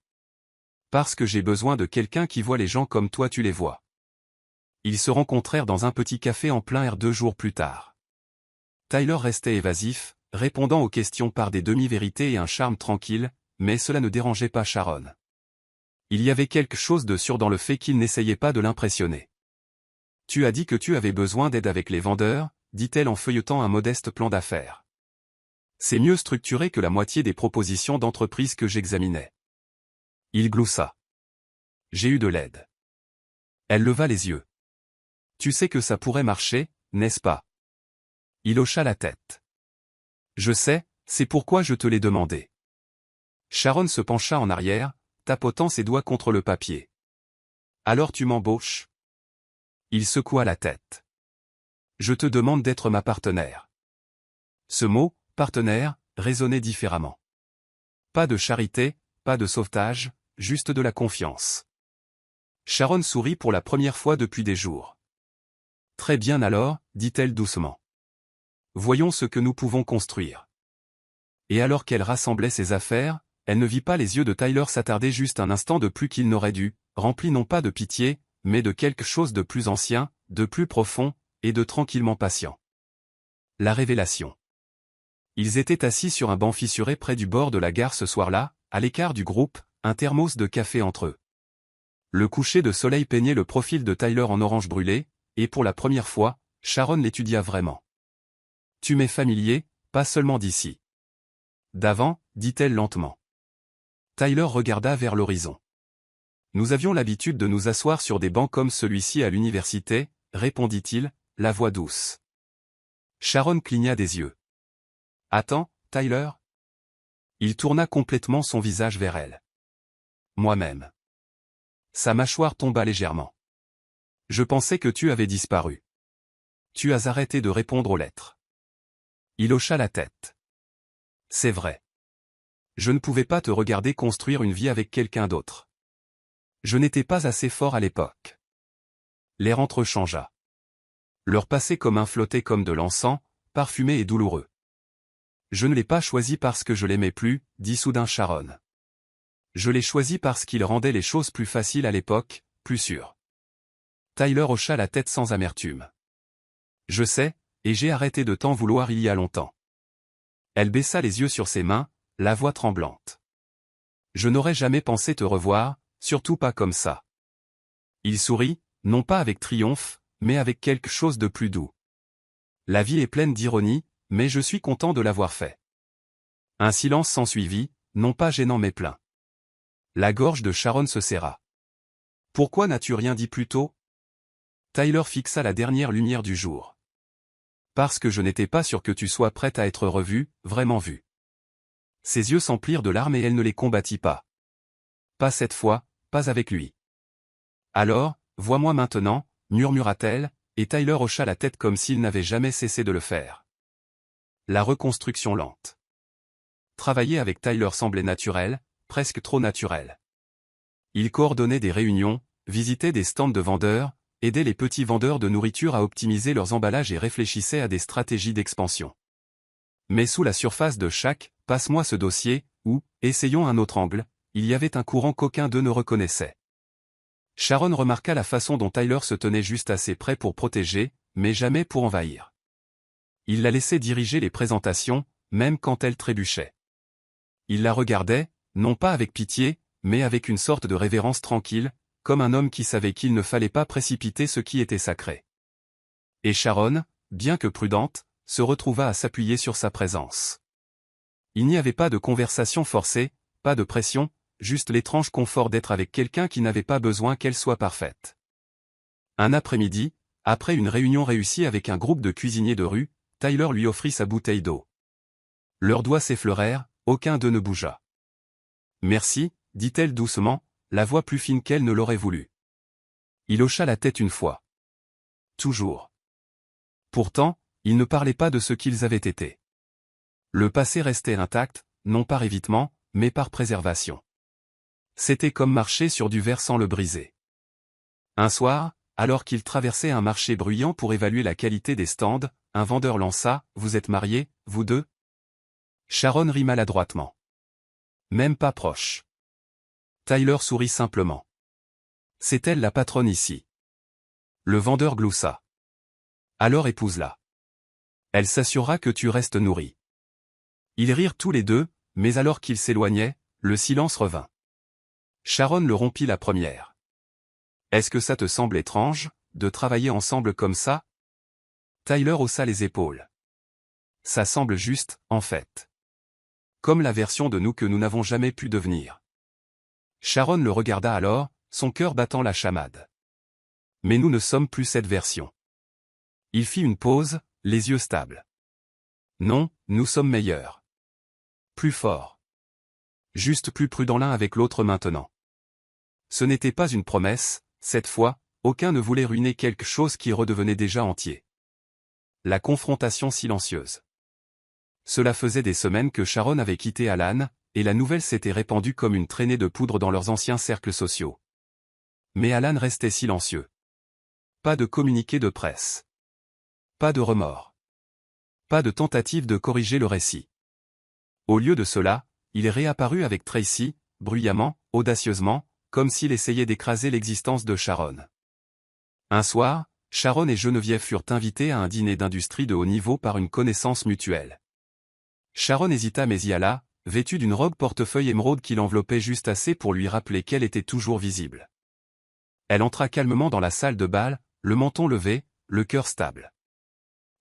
Parce que j'ai besoin de quelqu'un qui voit les gens comme toi tu les vois. Ils se rencontrèrent dans un petit café en plein air 2 jours plus tard. Tyler restait évasif, répondant aux questions par des demi-vérités et un charme tranquille, mais cela ne dérangeait pas Sharon. Il y avait quelque chose de sûr dans le fait qu'il n'essayait pas de l'impressionner. Tu as dit que tu avais besoin d'aide avec les vendeurs, dit-elle en feuilletant un modeste plan d'affaires. C'est mieux structuré que la moitié des propositions d'entreprise que j'examinais. Il gloussa. J'ai eu de l'aide. Elle leva les yeux. Tu sais que ça pourrait marcher, n'est-ce pas? Il hocha la tête. Je sais, c'est pourquoi je te l'ai demandé. Sharon se pencha en arrière, tapotant ses doigts contre le papier. Alors tu m'embauches? Il secoua la tête. Je te demande d'être ma partenaire. Ce mot, partenaire, résonnait différemment. Pas de charité, pas de sauvetage, juste de la confiance. Sharon sourit pour la première fois depuis des jours. Très bien alors, dit-elle doucement. Voyons ce que nous pouvons construire. Et alors qu'elle rassemblait ses affaires, elle ne vit pas les yeux de Tyler s'attarder juste un instant de plus qu'il n'aurait dû, remplis non pas de pitié, mais de quelque chose de plus ancien, de plus profond, et de tranquillement patient. La révélation. Ils étaient assis sur un banc fissuré près du bord de la gare ce soir-là, à l'écart du groupe, un thermos de café entre eux. Le coucher de soleil peignait le profil de Tyler en orange brûlé, et pour la première fois, Sharon l'étudia vraiment. Tu m'es familier, pas seulement d'ici. D'avant, dit-elle lentement. Tyler regarda vers l'horizon. Nous avions l'habitude de nous asseoir sur des bancs comme celui-ci à l'université, répondit-il, la voix douce. Sharon cligna des yeux. Attends, Tyler? Il tourna complètement son visage vers elle. Moi-même. Sa mâchoire tomba légèrement. Je pensais que tu avais disparu. Tu as arrêté de répondre aux lettres. Il hocha la tête. C'est vrai. Je ne pouvais pas te regarder construire une vie avec quelqu'un d'autre. Je n'étais pas assez fort à l'époque. L'air entre eux changea. Leur passé commun flottait comme de l'encens, parfumé et douloureux. Je ne l'ai pas choisi parce que je l'aimais plus, dit soudain Sharon. Je l'ai choisi parce qu'il rendait les choses plus faciles à l'époque, plus sûres. Tyler hocha la tête sans amertume. Je sais, et j'ai arrêté de t'en vouloir il y a longtemps. Elle baissa les yeux sur ses mains, la voix tremblante. Je n'aurais jamais pensé te revoir, surtout pas comme ça. Il sourit, non pas avec triomphe, mais avec quelque chose de plus doux. La vie est pleine d'ironie, mais je suis content de l'avoir fait. Un silence s'ensuivit, non pas gênant mais plein. La gorge de Sharon se serra. Pourquoi n'as-tu rien dit plus tôt? Tyler fixa la dernière lumière du jour. Parce que je n'étais pas sûr que tu sois prête à être revue, vraiment vue. Ses yeux s'emplirent de larmes et elle ne les combattit pas. Pas cette fois, pas avec lui. Alors, vois-moi maintenant, murmura-t-elle, et Tyler hocha la tête comme s'il n'avait jamais cessé de le faire. La reconstruction lente. Travailler avec Tyler semblait naturel, presque trop naturel. Il coordonnait des réunions, visitait des stands de vendeurs, aidait les petits vendeurs de nourriture à optimiser leurs emballages et réfléchissait à des stratégies d'expansion. Mais sous la surface de chaque « passe-moi ce dossier » ou « essayons un autre angle », il y avait un courant qu'aucun d'eux ne reconnaissait. Sharon remarqua la façon dont Tyler se tenait juste assez près pour protéger, mais jamais pour envahir. Il la laissait diriger les présentations, même quand elle trébuchait. Il la regardait, non pas avec pitié, mais avec une sorte de révérence tranquille, comme un homme qui savait qu'il ne fallait pas précipiter ce qui était sacré. Et Sharon, bien que prudente, se retrouva à s'appuyer sur sa présence. Il n'y avait pas de conversation forcée, pas de pression, juste l'étrange confort d'être avec quelqu'un qui n'avait pas besoin qu'elle soit parfaite. Un après-midi, après une réunion réussie avec un groupe de cuisiniers de rue, Tyler lui offrit sa bouteille d'eau. Leurs doigts s'effleurèrent, aucun d'eux ne bougea. « Merci », dit-elle doucement, la voix plus fine qu'elle ne l'aurait voulu. Il hocha la tête une fois. Toujours. Pourtant, ils ne parlaient pas de ce qu'ils avaient été. Le passé restait intact, non par évitement, mais par préservation. C'était comme marcher sur du verre sans le briser. Un soir, alors qu'ils traversaient un marché bruyant pour évaluer la qualité des stands, un vendeur lança « Vous êtes mariés, vous deux ?» Sharon rit maladroitement. Même pas proche. Tyler sourit simplement. C'est elle la patronne ici. Le vendeur gloussa. Alors épouse-la. Elle s'assurera que tu restes nourri. Ils rirent tous les deux, mais alors qu'ils s'éloignaient, le silence revint. Sharon le rompit la première. Est-ce que ça te semble étrange, de travailler ensemble comme ça? Tyler haussa les épaules. Ça semble juste, en fait. Comme la version de nous que nous n'avons jamais pu devenir. Sharon le regarda alors, son cœur battant la chamade. Mais nous ne sommes plus cette version. Il fit une pause, les yeux stables. Non, nous sommes meilleurs. Plus forts. Juste plus prudents l'un avec l'autre maintenant. Ce n'était pas une promesse, cette fois, aucun ne voulait ruiner quelque chose qui redevenait déjà entier. La confrontation silencieuse. Cela faisait des semaines que Sharon avait quitté Alan, et la nouvelle s'était répandue comme une traînée de poudre dans leurs anciens cercles sociaux. Mais Alan restait silencieux. Pas de communiqué de presse. Pas de remords. Pas de tentative de corriger le récit. Au lieu de cela, il réapparut avec Tracy, bruyamment, audacieusement, comme s'il essayait d'écraser l'existence de Sharon. Un soir, Sharon et Geneviève furent invités à un dîner d'industrie de haut niveau par une connaissance mutuelle. Sharon hésita mais y alla, vêtue d'une robe portefeuille émeraude qui l'enveloppait juste assez pour lui rappeler qu'elle était toujours visible. Elle entra calmement dans la salle de bal, le menton levé, le cœur stable.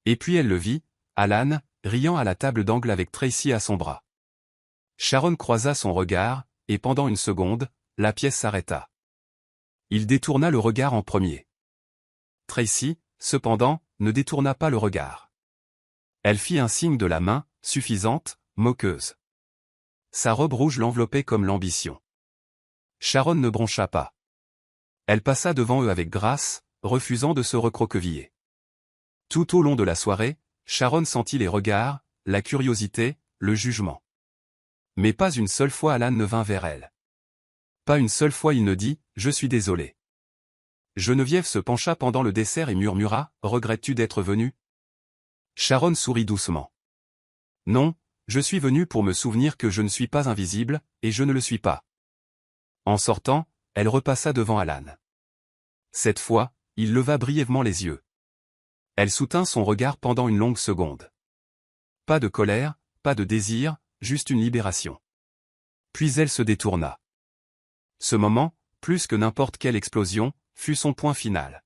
Et puis elle le vit, Alan, riant à la table d'angle avec Tracy à son bras. Sharon croisa son regard, et pendant une seconde, la pièce s'arrêta. Il détourna le regard en premier. Tracy, cependant, ne détourna pas le regard. Elle fit un signe de la main, suffisante, moqueuse. Sa robe rouge l'enveloppait comme l'ambition. Sharon ne broncha pas. Elle passa devant eux avec grâce, refusant de se recroqueviller. Tout au long de la soirée, Sharon sentit les regards, la curiosité, le jugement. Mais pas une seule fois Alan ne vint vers elle. Pas une seule fois il ne dit « Je suis désolé ». Geneviève se pencha pendant le dessert et murmura « Regrettes-tu d'être venu ?» Sharon sourit doucement. « Non, je suis venu pour me souvenir que je ne suis pas invisible, et je ne le suis pas. » En sortant, elle repassa devant Alan. Cette fois, il leva brièvement les yeux. Elle soutint son regard pendant une longue seconde. Pas de colère, pas de désir, juste une libération. Puis elle se détourna. Ce moment, plus que n'importe quelle explosion, fut son point final.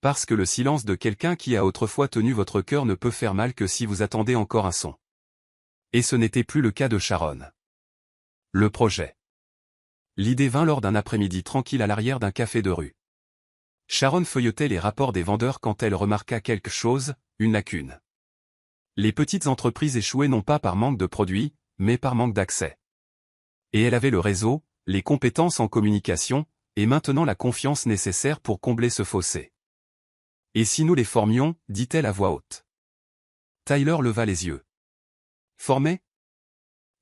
Parce que le silence de quelqu'un qui a autrefois tenu votre cœur ne peut faire mal que si vous attendez encore un son. Et ce n'était plus le cas de Sharon. Le projet. L'idée vint lors d'un après-midi tranquille à l'arrière d'un café de rue. Sharon feuilletait les rapports des vendeurs quand elle remarqua quelque chose, une lacune. Les petites entreprises échouaient non pas par manque de produits, mais par manque d'accès. Et elle avait le réseau, les compétences en communication, et maintenant la confiance nécessaire pour combler ce fossé. Et si nous les formions, dit-elle à voix haute. Tyler leva les yeux. Former?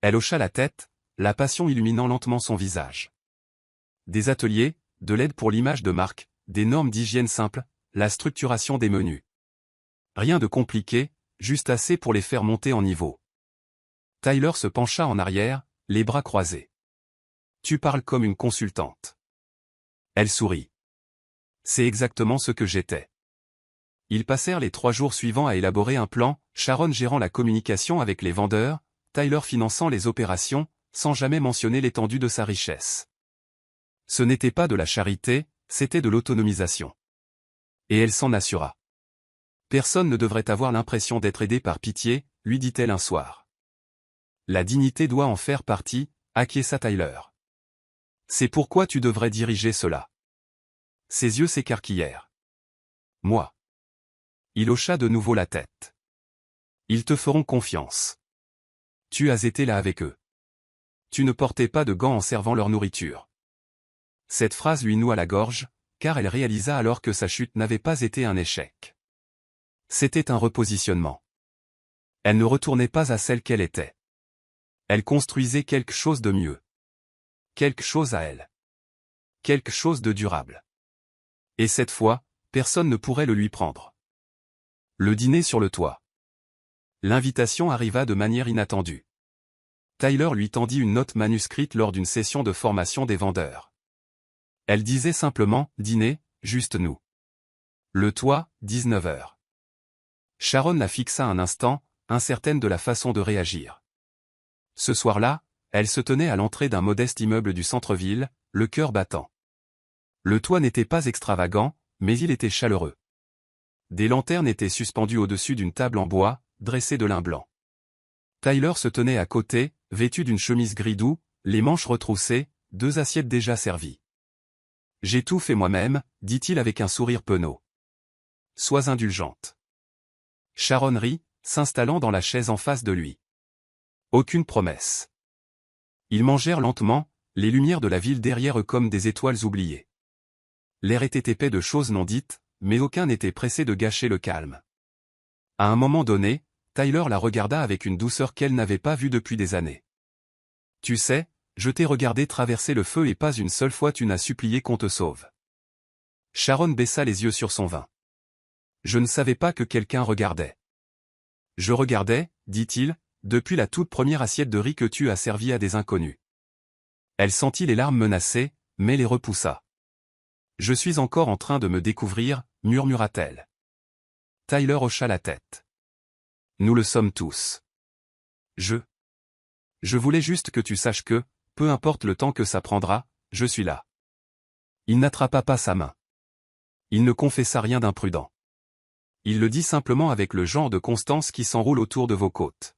Elle hocha la tête, la passion illuminant lentement son visage. Des ateliers, de l'aide pour l'image de marque, des normes d'hygiène simples, la structuration des menus. Rien de compliqué, juste assez pour les faire monter en niveau. Tyler se pencha en arrière, les bras croisés. Tu parles comme une consultante. Elle sourit. C'est exactement ce que j'étais. Ils passèrent les 3 jours suivants à élaborer un plan, Sharon gérant la communication avec les vendeurs, Tyler finançant les opérations, sans jamais mentionner l'étendue de sa richesse. Ce n'était pas de la charité, c'était de l'autonomisation. Et elle s'en assura. Personne ne devrait avoir l'impression d'être aidé par pitié, lui dit-elle un soir. La dignité doit en faire partie, acquiesça Tyler. C'est pourquoi tu devrais diriger cela. Ses yeux s'écarquillèrent. Moi. Il hocha de nouveau la tête. Ils te feront confiance. Tu as été là avec eux. Tu ne portais pas de gants en servant leur nourriture. Cette phrase lui noua la gorge, car elle réalisa alors que sa chute n'avait pas été un échec. C'était un repositionnement. Elle ne retournait pas à celle qu'elle était. Elle construisait quelque chose de mieux. Quelque chose à elle. Quelque chose de durable. Et cette fois, personne ne pourrait le lui prendre. Le dîner sur le toit. L'invitation arriva de manière inattendue. Tyler lui tendit une note manuscrite lors d'une session de formation des vendeurs. Elle disait simplement « Dîner, juste nous ». Le toit, 19h. Sharon la fixa un instant, incertaine de la façon de réagir. Ce soir-là, elle se tenait à l'entrée d'un modeste immeuble du centre-ville, le cœur battant. Le toit n'était pas extravagant, mais il était chaleureux. Des lanternes étaient suspendues au-dessus d'une table en bois, dressée de lin blanc. Tyler se tenait à côté, vêtu d'une chemise gris doux, les manches retroussées, 2 assiettes déjà servies. « J'ai tout fait moi-même », dit-il avec un sourire penaud. « Sois indulgente. » Sharon rit, s'installant dans la chaise en face de lui. Aucune promesse. Ils mangèrent lentement, les lumières de la ville derrière eux comme des étoiles oubliées. L'air était épais de choses non dites, mais aucun n'était pressé de gâcher le calme. À un moment donné, Tyler la regarda avec une douceur qu'elle n'avait pas vue depuis des années. « Tu sais, je t'ai regardé traverser le feu et pas une seule fois tu n'as supplié qu'on te sauve. » Sharon baissa les yeux sur son vin. « Je ne savais pas que quelqu'un regardait. »« Je regardais, » dit-il, « depuis la toute première assiette de riz que tu as servi à des inconnus. » Elle sentit les larmes menacées, mais les repoussa. « Je suis encore en train de me découvrir, » murmura-t-elle. Tyler hocha la tête. « Nous le sommes tous. Je voulais juste que tu saches que, peu importe le temps que ça prendra, je suis là. » Il n'attrapa pas sa main. Il ne confessa rien d'imprudent. Il le dit simplement avec le genre de constance qui s'enroule autour de vos côtes.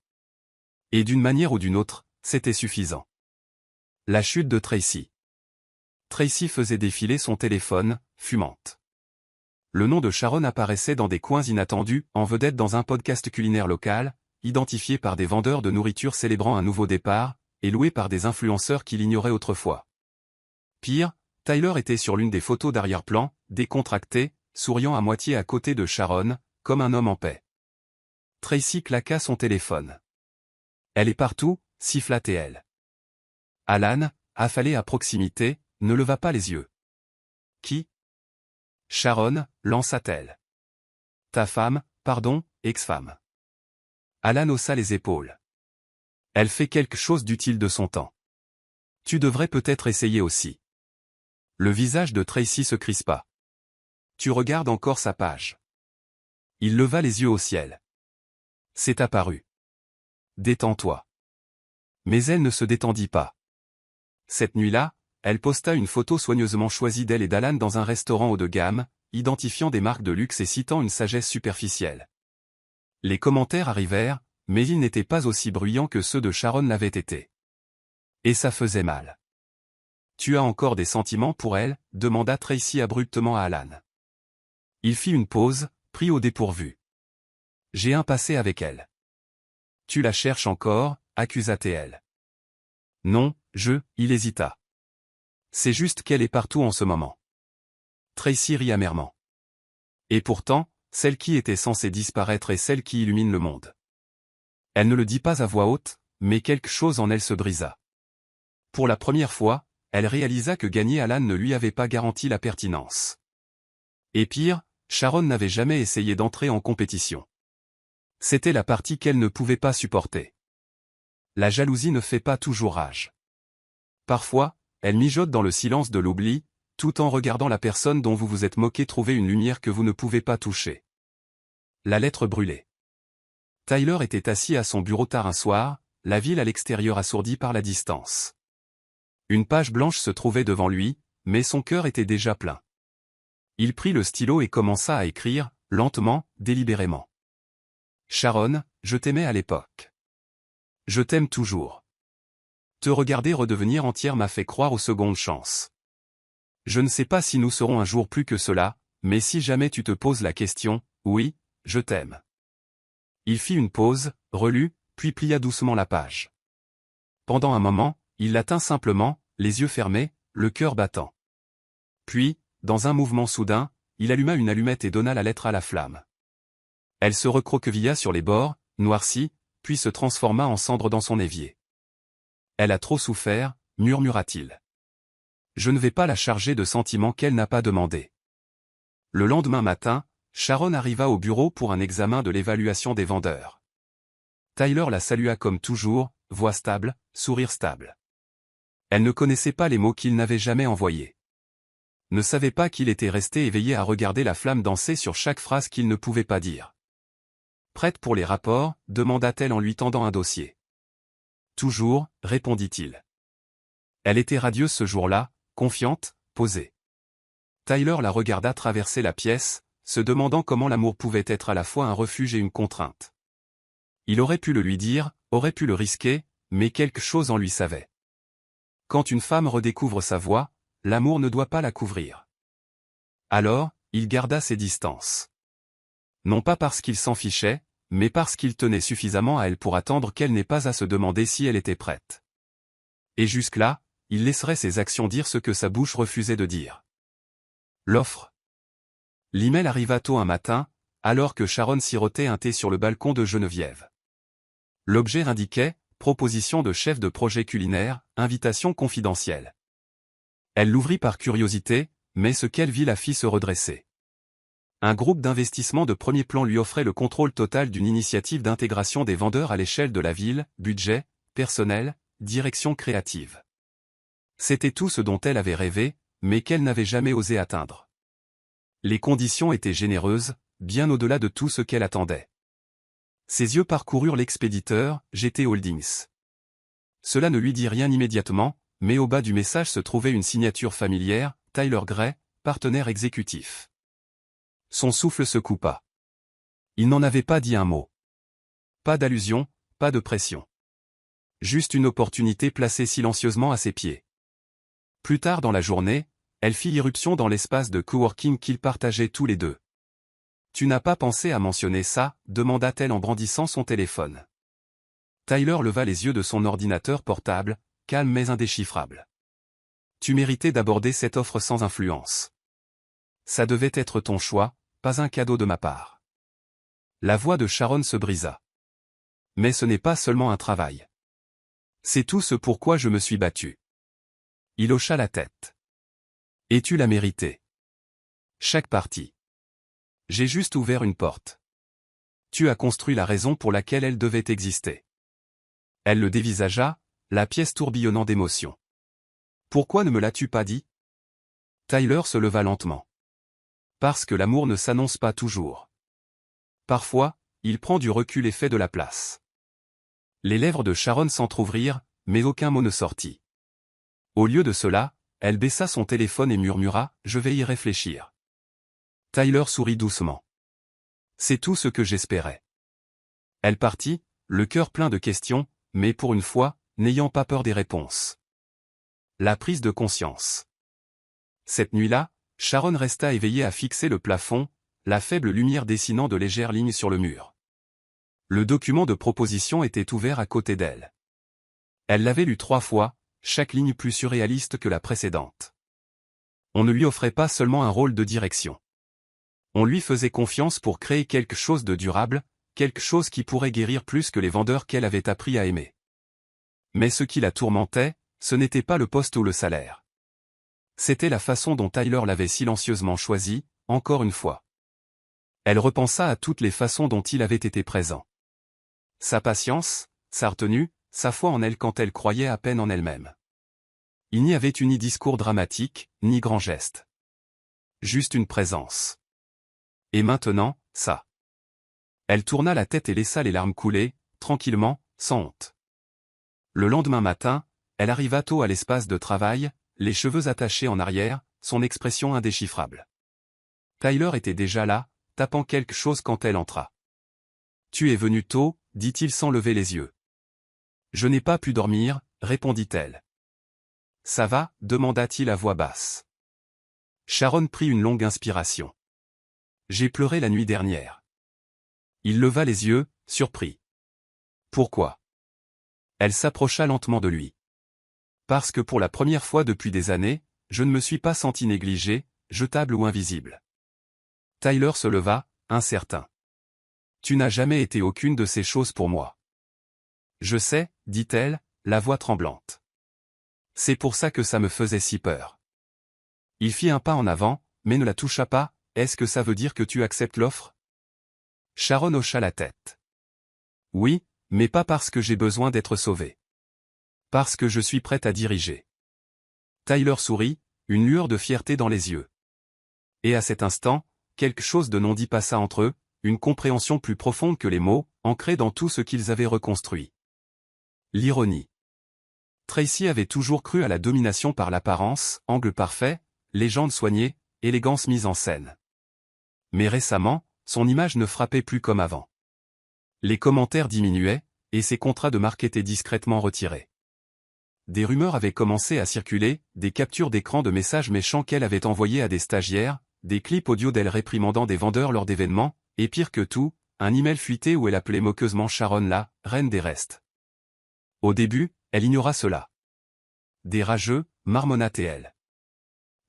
Et d'une manière ou d'une autre, c'était suffisant. La chute de Tracy. Tracy faisait défiler son téléphone, fumante. Le nom de Sharon apparaissait dans des coins inattendus, en vedette dans un podcast culinaire local, identifié par des vendeurs de nourriture célébrant un nouveau départ, et loué par des influenceurs qui l'ignoraient autrefois. Pire, Tyler était sur l'une des photos d'arrière-plan, décontracté, souriant à moitié à côté de Sharon, comme un homme en paix. Tracy claqua son téléphone. « Elle est partout », siffla-t-elle. Alan, affalé à proximité, ne leva pas les yeux. « Qui ?» Sharon, lança-t-elle. « Ta femme, pardon, ex-femme. » Alan haussa les épaules. « Elle fait quelque chose d'utile de son temps. Tu devrais peut-être essayer aussi. » Le visage de Tracy se crispa. « Tu regardes encore sa page. » Il leva les yeux au ciel. « C'est apparu. Détends-toi. » Mais elle ne se détendit pas. Cette nuit-là, elle posta une photo soigneusement choisie d'elle et d'Alan dans un restaurant haut de gamme, identifiant des marques de luxe et citant une sagesse superficielle. Les commentaires arrivèrent, mais ils n'étaient pas aussi bruyants que ceux de Sharon l'avaient été. Et ça faisait mal. « Tu as encore des sentiments pour elle ?» demanda Tracy abruptement à Alan. Il fit une pause, pris au dépourvu. « J'ai un passé avec elle. »« Tu la cherches encore ?» accusa-t-elle. « Non, il hésita. « C'est juste qu'elle est partout en ce moment. » Tracy rit amèrement. Et pourtant, celle qui était censée disparaître est celle qui illumine le monde. Elle ne le dit pas à voix haute, mais quelque chose en elle se brisa. Pour la première fois, elle réalisa que gagner Alan ne lui avait pas garanti la pertinence. Et pire, Sharon n'avait jamais essayé d'entrer en compétition. C'était la partie qu'elle ne pouvait pas supporter. La jalousie ne fait pas toujours rage. Parfois, elle mijote dans le silence de l'oubli, tout en regardant la personne dont vous vous êtes moqué trouver une lumière que vous ne pouvez pas toucher. La lettre brûlée. Tyler était assis à son bureau tard un soir, la ville à l'extérieur assourdie par la distance. Une page blanche se trouvait devant lui, mais son cœur était déjà plein. Il prit le stylo et commença à écrire, lentement, délibérément. Sharon, je t'aimais à l'époque. Je t'aime toujours. Te regarder redevenir entière m'a fait croire aux secondes chances. Je ne sais pas si nous serons un jour plus que cela, mais si jamais tu te poses la question, oui, je t'aime. Il fit une pause, relut, puis plia doucement la page. Pendant un moment, il la tint simplement, les yeux fermés, le cœur battant. Puis, dans un mouvement soudain, il alluma une allumette et donna la lettre à la flamme. Elle se recroquevilla sur les bords, noircit, puis se transforma en cendre dans son évier. Elle a trop souffert, murmura-t-il. Je ne vais pas la charger de sentiments qu'elle n'a pas demandés. Le lendemain matin, Sharon arriva au bureau pour un examen de l'évaluation des vendeurs. Tyler la salua comme toujours, voix stable, sourire stable. Elle ne connaissait pas les mots qu'il n'avait jamais envoyés. Ne savait pas qu'il était resté éveillé à regarder la flamme danser sur chaque phrase qu'il ne pouvait pas dire. Prête pour les rapports, demanda-t-elle en lui tendant un dossier. Toujours, répondit-il. Elle était radieuse ce jour-là, confiante, posée. Tyler la regarda traverser la pièce, se demandant comment l'amour pouvait être à la fois un refuge et une contrainte. Il aurait pu le lui dire, aurait pu le risquer, mais quelque chose en lui savait. Quand une femme redécouvre sa voix, l'amour ne doit pas la couvrir. Alors, il garda ses distances. Non pas parce qu'il s'en fichait, mais parce qu'il tenait suffisamment à elle pour attendre qu'elle n'ait pas à se demander si elle était prête. Et jusque-là, il laisserait ses actions dire ce que sa bouche refusait de dire. L'offre. L'email arriva tôt un matin, alors que Sharon sirotait un thé sur le balcon de Geneviève. L'objet indiquait « Proposition de chef de projet culinaire, invitation confidentielle ». Elle l'ouvrit par curiosité, mais ce qu'elle vit la fit se redresser. Un groupe d'investissement de premier plan lui offrait le contrôle total d'une initiative d'intégration des vendeurs à l'échelle de la ville, budget, personnel, direction créative. C'était tout ce dont elle avait rêvé, mais qu'elle n'avait jamais osé atteindre. Les conditions étaient généreuses, bien au-delà de tout ce qu'elle attendait. Ses yeux parcoururent l'expéditeur, GT Holdings. Cela ne lui dit rien immédiatement, mais au bas du message se trouvait une signature familière, Tyler Gray, partenaire exécutif. Son souffle se coupa. Il n'en avait pas dit un mot. Pas d'allusion, pas de pression. Juste une opportunité placée silencieusement à ses pieds. Plus tard dans la journée, elle fit irruption dans l'espace de coworking qu'ils partageaient tous les deux. « Tu n'as pas pensé à mentionner ça ?» demanda-t-elle en brandissant son téléphone. Tyler leva les yeux de son ordinateur portable, calme mais indéchiffrable. « Tu méritais d'aborder cette offre sans influence. Ça devait être ton choix, pas un cadeau de ma part. » La voix de Sharon se brisa. « Mais ce n'est pas seulement un travail. C'est tout ce pourquoi je me suis battu. » Il hocha la tête. « Et tu l'as mérité. Chaque partie. J'ai juste ouvert une porte. Tu as construit la raison pour laquelle elle devait exister. » Elle le dévisagea, la pièce tourbillonnant d'émotions. « Pourquoi ne me l'as-tu pas dit ?» Tyler se leva lentement. « Parce que l'amour ne s'annonce pas toujours. Parfois, il prend du recul et fait de la place. » Les lèvres de Sharon s'entr'ouvrirent, mais aucun mot ne sortit. Au lieu de cela, elle baissa son téléphone et murmura « Je vais y réfléchir. » Tyler sourit doucement. « C'est tout ce que j'espérais. » Elle partit, le cœur plein de questions, mais pour une fois, n'ayant pas peur des réponses. La prise de conscience. Cette nuit-là, Sharon resta éveillée à fixer le plafond, la faible lumière dessinant de légères lignes sur le mur. Le document de proposition était ouvert à côté d'elle. Elle l'avait lu 3 fois, chaque ligne plus surréaliste que la précédente. On ne lui offrait pas seulement un rôle de direction. On lui faisait confiance pour créer quelque chose de durable, quelque chose qui pourrait guérir plus que les vendeurs qu'elle avait appris à aimer. Mais ce qui la tourmentait, ce n'était pas le poste ou le salaire. C'était la façon dont Tyler l'avait silencieusement choisi, encore une fois. Elle repensa à toutes les façons dont il avait été présent. Sa patience, sa retenue, sa foi en elle quand elle croyait à peine en elle-même. Il n'y avait eu ni discours dramatique, ni grand geste. Juste une présence. Et maintenant, ça. Elle tourna la tête et laissa les larmes couler, tranquillement, sans honte. Le lendemain matin, elle arriva tôt à l'espace de travail, les cheveux attachés en arrière, son expression indéchiffrable. Tyler était déjà là, tapant quelque chose quand elle entra. « Tu es venu tôt », dit-il sans lever les yeux. « Je n'ai pas pu dormir », répondit-elle. « Ça va » demanda-t-il à voix basse. Sharon prit une longue inspiration. « J'ai pleuré la nuit dernière. » Il leva les yeux, surpris. « Pourquoi ?» Elle s'approcha lentement de lui. « Parce que pour la première fois depuis des années, je ne me suis pas senti négligé, jetable ou invisible. » Tyler se leva, incertain. « Tu n'as jamais été aucune de ces choses pour moi. »« Je sais, » dit-elle, la voix tremblante. « C'est pour ça que ça me faisait si peur. » Il fit un pas en avant, mais ne la toucha pas. « Est-ce que ça veut dire que tu acceptes l'offre ?» Sharon hocha la tête. « Oui, mais pas parce que j'ai besoin d'être sauvé. Parce que je suis prête à diriger. » Tyler sourit, une lueur de fierté dans les yeux. Et à cet instant, quelque chose de non dit passa entre eux, une compréhension plus profonde que les mots, ancrée dans tout ce qu'ils avaient reconstruit. L'ironie. Tracy avait toujours cru à la domination par l'apparence, angle parfait, légende soignée, élégance mise en scène. Mais récemment, son image ne frappait plus comme avant. Les commentaires diminuaient, et ses contrats de marque étaient discrètement retirés. Des rumeurs avaient commencé à circuler, des captures d'écran de messages méchants qu'elle avait envoyés à des stagiaires, des clips audio d'elle réprimandant des vendeurs lors d'événements, et pire que tout, un email fuité où elle appelait moqueusement Sharon la « reine des restes ». Au début, elle ignora cela. Des rageux, marmonna-t-elle.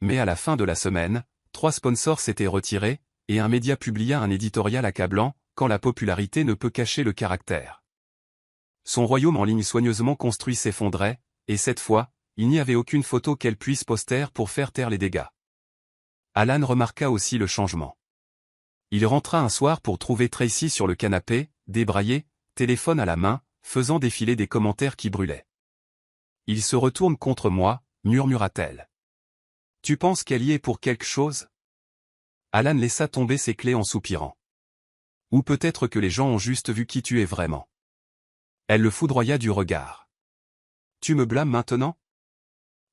Mais à la fin de la semaine, 3 sponsors s'étaient retirés, et un média publia un éditorial accablant, quand la popularité ne peut cacher le caractère. Son royaume en ligne soigneusement construit s'effondrait, et cette fois, il n'y avait aucune photo qu'elle puisse poster pour faire taire les dégâts. Alan remarqua aussi le changement. Il rentra un soir pour trouver Tracy sur le canapé, débraillé, téléphone à la main, faisant défiler des commentaires qui brûlaient. « Il se retourne contre moi », murmura-t-elle. « Tu penses qu'elle y est pour quelque chose ?» Alan laissa tomber ses clés en soupirant. « Ou peut-être que les gens ont juste vu qui tu es vraiment. » Elle le foudroya du regard. « Tu me blâmes maintenant ?»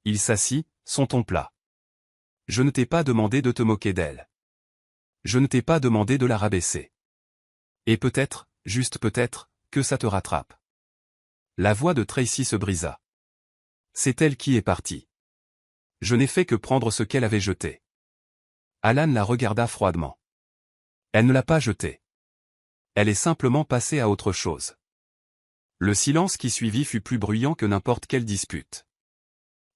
Il s'assit, son ton plat. « Je ne t'ai pas demandé de te moquer d'elle. Je ne t'ai pas demandé de la rabaisser. Et peut-être, juste peut-être, que ça te rattrape. » La voix de Tracy se brisa. C'est elle qui est partie. Je n'ai fait que prendre ce qu'elle avait jeté. Alan la regarda froidement. Elle ne l'a pas jeté. Elle est simplement passée à autre chose. Le silence qui suivit fut plus bruyant que n'importe quelle dispute.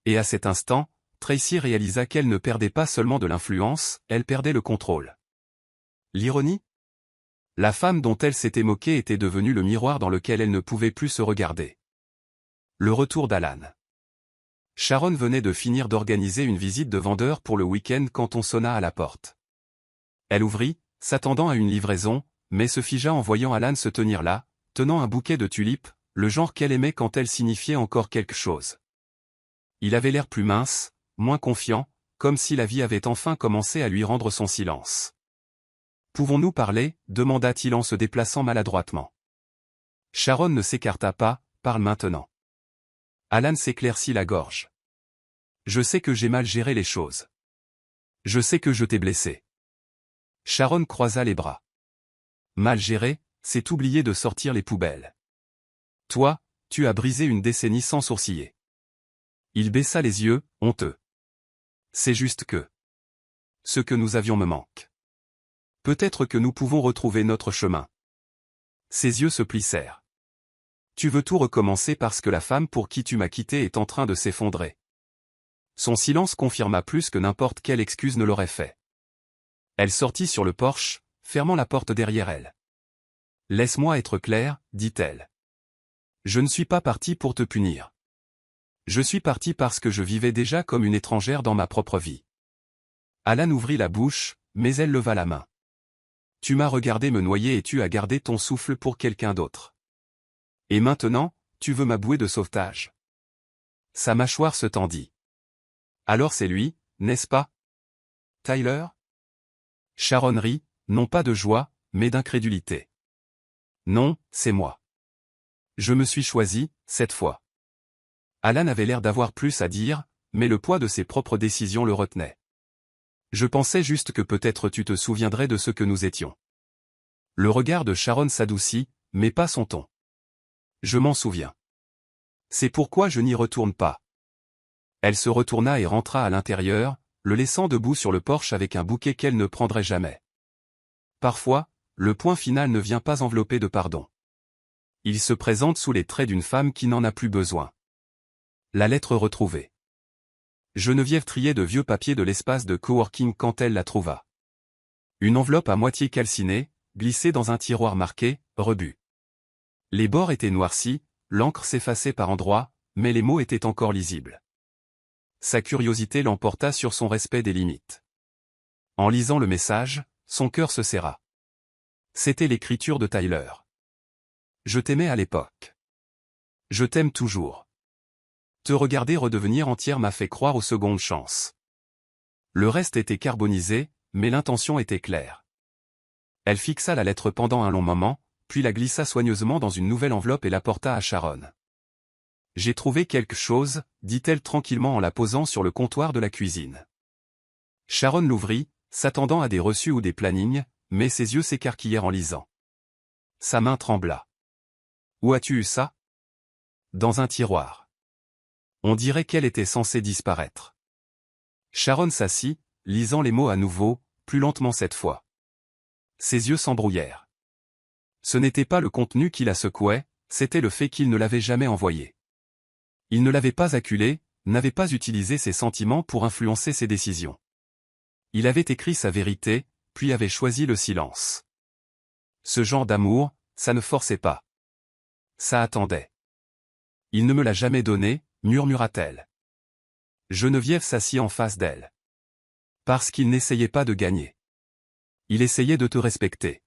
Et à cet instant, Tracy réalisa qu'elle ne perdait pas seulement de l'influence, elle perdait le contrôle. L'ironie ? La femme dont elle s'était moquée était devenue le miroir dans lequel elle ne pouvait plus se regarder. Le retour d'Alan. Sharon venait de finir d'organiser une visite de vendeur pour le week-end quand on sonna à la porte. Elle ouvrit, s'attendant à une livraison, mais se figea en voyant Alan se tenir là, tenant un bouquet de tulipes, le genre qu'elle aimait quand elle signifiait encore quelque chose. Il avait l'air plus mince, moins confiant, comme si la vie avait enfin commencé à lui rendre son silence. « Pouvons-nous parler ?» demanda-t-il en se déplaçant maladroitement. Sharon ne s'écarta pas, « Parle maintenant. » Alan s'éclaircit la gorge. « Je sais que j'ai mal géré les choses. Je sais que je t'ai blessé. » Sharon croisa les bras. « Mal géré, c'est oublier de sortir les poubelles. Toi, tu as brisé une décennie sans sourciller. » Il baissa les yeux, honteux. « C'est juste que ce que nous avions me manque. Peut-être que nous pouvons retrouver notre chemin. » Ses yeux se plissèrent. « Tu veux tout recommencer parce que la femme pour qui tu m'as quitté est en train de s'effondrer. » Son silence confirma plus que n'importe quelle excuse ne l'aurait fait. Elle sortit sur le porche, fermant la porte derrière elle. « Laisse-moi être claire, dit-elle. Je ne suis pas partie pour te punir. Je suis partie parce que je vivais déjà comme une étrangère dans ma propre vie. » Alan ouvrit la bouche, mais elle leva la main. « Tu m'as regardé me noyer et tu as gardé ton souffle pour quelqu'un d'autre. Et maintenant, tu veux ma bouée de sauvetage. » Sa mâchoire se tendit. Alors c'est lui, n'est-ce pas? Tyler? Sharon rit, non pas de joie, mais d'incrédulité. Non, c'est moi. Je me suis choisi, cette fois. Alan avait l'air d'avoir plus à dire, mais le poids de ses propres décisions le retenait. Je pensais juste que peut-être tu te souviendrais de ce que nous étions. Le regard de Sharon s'adoucit, mais pas son ton. Je m'en souviens. C'est pourquoi je n'y retourne pas. Elle se retourna et rentra à l'intérieur, le laissant debout sur le porche avec un bouquet qu'elle ne prendrait jamais. Parfois, le point final ne vient pas enveloppé de pardon. Il se présente sous les traits d'une femme qui n'en a plus besoin. La lettre retrouvée. Geneviève triait de vieux papiers de l'espace de coworking quand elle la trouva. Une enveloppe à moitié calcinée, glissée dans un tiroir marqué « Rebut ». Les bords étaient noircis, l'encre s'effaçait par endroits, mais les mots étaient encore lisibles. Sa curiosité l'emporta sur son respect des limites. En lisant le message, son cœur se serra. C'était l'écriture de Tyler. Je t'aimais à l'époque. Je t'aime toujours. Te regarder redevenir entière m'a fait croire aux secondes chances. Le reste était carbonisé, mais l'intention était claire. Elle fixa la lettre pendant un long moment, puis la glissa soigneusement dans une nouvelle enveloppe et la porta à Sharon. J'ai trouvé quelque chose, dit-elle tranquillement en la posant sur le comptoir de la cuisine. Sharon l'ouvrit, s'attendant à des reçus ou des plannings, mais ses yeux s'écarquillèrent en lisant. Sa main trembla. Où as-tu eu ça? Dans un tiroir. On dirait qu'elle était censée disparaître. Sharon s'assit, lisant les mots à nouveau, plus lentement cette fois. Ses yeux s'embrouillèrent. Ce n'était pas le contenu qui la secouait, c'était le fait qu'il ne l'avait jamais envoyé. Il ne l'avait pas acculé, n'avait pas utilisé ses sentiments pour influencer ses décisions. Il avait écrit sa vérité, puis avait choisi le silence. Ce genre d'amour, ça ne forçait pas. Ça attendait. Il ne me l'a jamais donné, murmura-t-elle. Geneviève s'assit en face d'elle. Parce qu'il n'essayait pas de gagner. Il essayait de te respecter.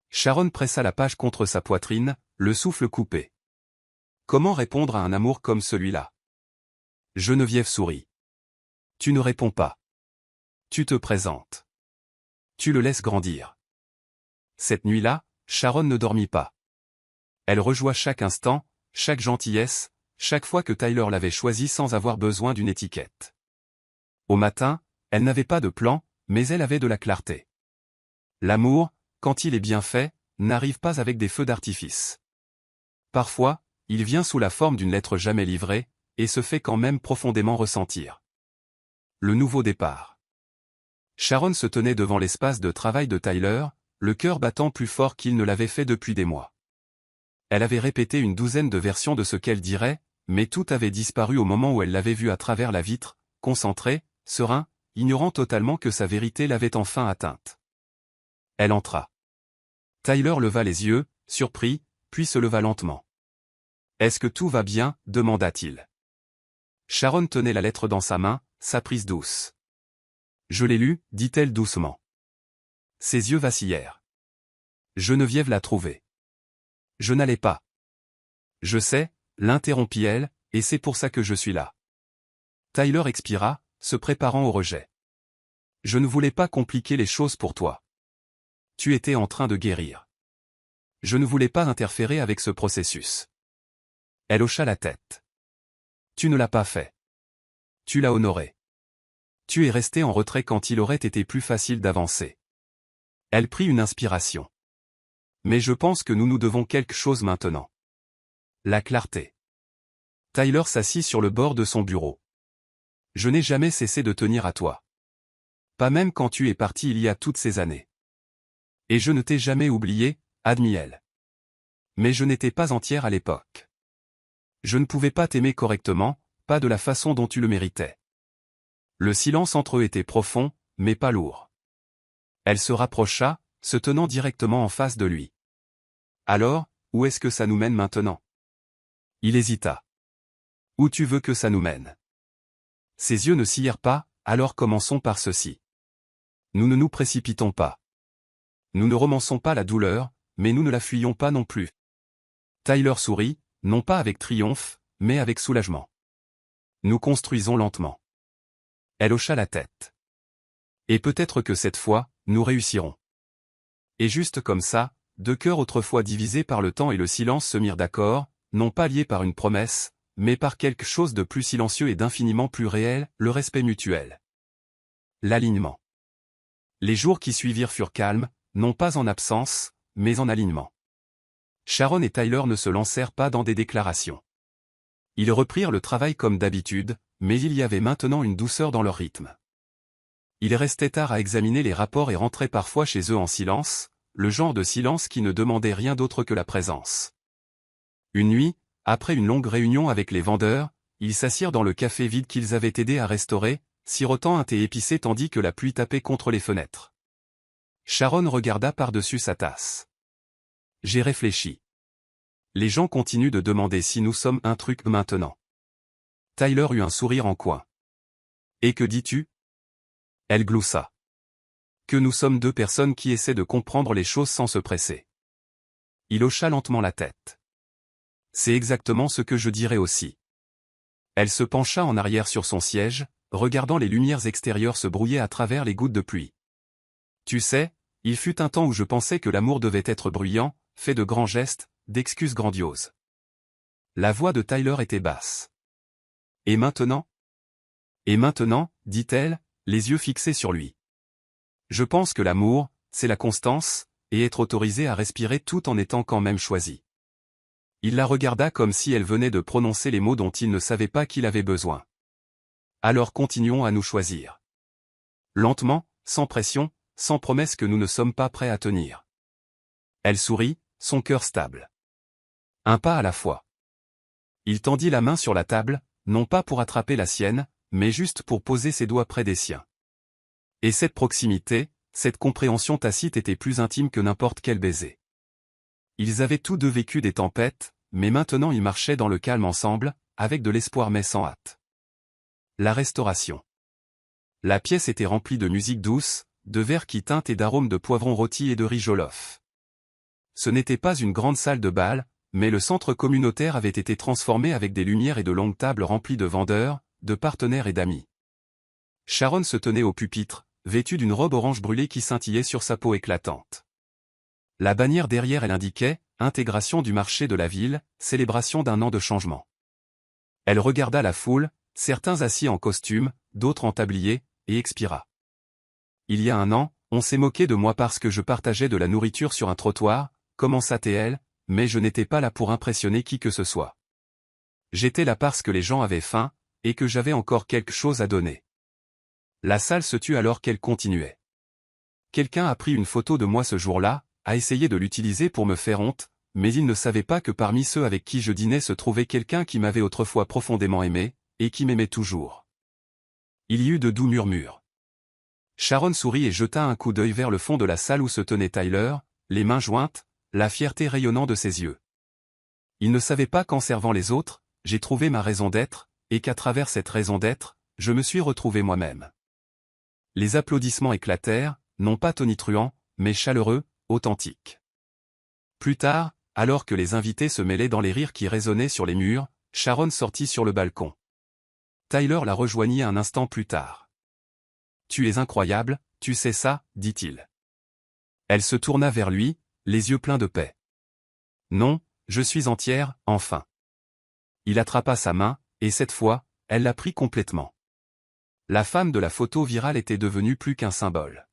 Sharon pressa la page contre sa poitrine, le souffle coupé. Comment répondre à un amour comme celui-là? Geneviève sourit. Tu ne réponds pas. Tu te présentes. Tu le laisses grandir. Cette nuit-là, Sharon ne dormit pas. Elle rejoua chaque instant, chaque gentillesse, chaque fois que Tyler l'avait choisi sans avoir besoin d'une étiquette. Au matin, elle n'avait pas de plan, mais elle avait de la clarté. L'amour, quand il est bien fait, n'arrive pas avec des feux d'artifice. Parfois, il vient sous la forme d'une lettre jamais livrée, et se fait quand même profondément ressentir. Le nouveau départ. Sharon se tenait devant l'espace de travail de Tyler, le cœur battant plus fort qu'il ne l'avait fait depuis des mois. Elle avait répété une douzaine de versions de ce qu'elle dirait, mais tout avait disparu au moment où elle l'avait vu à travers la vitre, concentré, serein, ignorant totalement que sa vérité l'avait enfin atteinte. Elle entra. Tyler leva les yeux, surpris, puis se leva lentement. « Est-ce que tout va bien ?» demanda-t-il. Sharon tenait la lettre dans sa main, sa prise douce. « Je l'ai lue » dit-elle doucement. Ses yeux vacillèrent. Geneviève l'a trouvée. Je n'allais pas. Je sais, l'interrompit-elle, et c'est pour ça que je suis là. Tyler expira, se préparant au rejet. Je ne voulais pas compliquer les choses pour toi. Tu étais en train de guérir. Je ne voulais pas interférer avec ce processus. Elle hocha la tête. Tu ne l'as pas fait. Tu l'as honoré. Tu es resté en retrait quand il aurait été plus facile d'avancer. Elle prit une inspiration. Mais je pense que nous nous devons quelque chose maintenant. La clarté. Tyler s'assit sur le bord de son bureau. Je n'ai jamais cessé de tenir à toi. Pas même quand tu es parti il y a toutes ces années. Et je ne t'ai jamais oublié, admit-elle. Mais je n'étais pas entière à l'époque. Je ne pouvais pas t'aimer correctement, pas de la façon dont tu le méritais. Le silence entre eux était profond, mais pas lourd. Elle se rapprocha, se tenant directement en face de lui. Alors, où est-ce que ça nous mène maintenant? Il hésita. Où tu veux que ça nous mène? Ses yeux ne sillèrent pas, alors commençons par ceci. Nous ne nous précipitons pas. Nous ne romançons pas la douleur, mais nous ne la fuyons pas non plus. Tyler sourit, non pas avec triomphe, mais avec soulagement. Nous construisons lentement. Elle hocha la tête. Et peut-être que cette fois, nous réussirons. Et juste comme ça, deux cœurs autrefois divisés par le temps et le silence se mirent d'accord, non pas liés par une promesse, mais par quelque chose de plus silencieux et d'infiniment plus réel, le respect mutuel. L'alignement. Les jours qui suivirent furent calmes, non pas en absence, mais en alignement. Sharon et Tyler ne se lancèrent pas dans des déclarations. Ils reprirent le travail comme d'habitude, mais il y avait maintenant une douceur dans leur rythme. Ils restaient tard à examiner les rapports et rentraient parfois chez eux en silence, le genre de silence qui ne demandait rien d'autre que la présence. Une nuit, après une longue réunion avec les vendeurs, ils s'assirent dans le café vide qu'ils avaient aidé à restaurer, sirotant un thé épicé tandis que la pluie tapait contre les fenêtres. Sharon regarda par-dessus sa tasse. « J'ai réfléchi. Les gens continuent de demander si nous sommes un truc maintenant. » Tyler eut un sourire en coin. « Et que dis-tu » Elle gloussa. « Que nous sommes deux personnes qui essaient de comprendre les choses sans se presser. » Il hocha lentement la tête. « C'est exactement ce que je dirais aussi. » Elle se pencha en arrière sur son siège, regardant les lumières extérieures se brouiller à travers les gouttes de pluie. « Tu sais, il fut un temps où je pensais que l'amour devait être bruyant, fait de grands gestes, d'excuses grandioses. » La voix de Tyler était basse. « Et maintenant ?» « Et maintenant, dit-elle, les yeux fixés sur lui. Je pense que l'amour, c'est la constance, et être autorisé à respirer tout en étant quand même choisi. » Il la regarda comme si elle venait de prononcer les mots dont il ne savait pas qu'il avait besoin. « Alors continuons à nous choisir. Lentement, sans pression, sans promesse que nous ne sommes pas prêts à tenir. » Elle sourit, son cœur stable. Un pas à la fois. Il tendit la main sur la table, non pas pour attraper la sienne, mais juste pour poser ses doigts près des siens. Et cette proximité, cette compréhension tacite était plus intime que n'importe quel baiser. Ils avaient tous deux vécu des tempêtes, mais maintenant ils marchaient dans le calme ensemble, avec de l'espoir mais sans hâte. La restauration. La pièce était remplie de musique douce, de verres qui teintent et d'arômes de poivrons rôtis et de riz jollof. Ce n'était pas une grande salle de bal, mais le centre communautaire avait été transformé avec des lumières et de longues tables remplies de vendeurs, de partenaires et d'amis. Sharon se tenait au pupitre, vêtue d'une robe orange brûlée qui scintillait sur sa peau éclatante. La bannière derrière elle indiquait « Intégration du marché de la ville, célébration d'un an de changement ». Elle regarda la foule, certains assis en costume, d'autres en tablier, et expira. « Il y a un an, on s'est moqué de moi parce que je partageais de la nourriture sur un trottoir, commença-t-elle, mais je n'étais pas là pour impressionner qui que ce soit. J'étais là parce que les gens avaient faim, et que j'avais encore quelque chose à donner. » La salle se tut alors qu'elle continuait. Quelqu'un a pris une photo de moi ce jour-là, a essayé de l'utiliser pour me faire honte, mais il ne savait pas que parmi ceux avec qui je dînais se trouvait quelqu'un qui m'avait autrefois profondément aimé, et qui m'aimait toujours. Il y eut de doux murmures. Sharon sourit et jeta un coup d'œil vers le fond de la salle où se tenait Tyler, les mains jointes, la fierté rayonnant de ses yeux. Il ne savait pas qu'en servant les autres, j'ai trouvé ma raison d'être, et qu'à travers cette raison d'être, je me suis retrouvé moi-même. Les applaudissements éclatèrent, non pas tonitruants, mais chaleureux, authentiques. Plus tard, alors que les invités se mêlaient dans les rires qui résonnaient sur les murs, Sharon sortit sur le balcon. Tyler la rejoignit un instant plus tard. « Tu es incroyable, tu sais ça, dit-il. » Elle se tourna vers lui, les yeux pleins de paix. « Non, je suis entière, enfin. » Il attrapa sa main, et cette fois, elle la prit complètement. La femme de la photo virale était devenue plus qu'un symbole.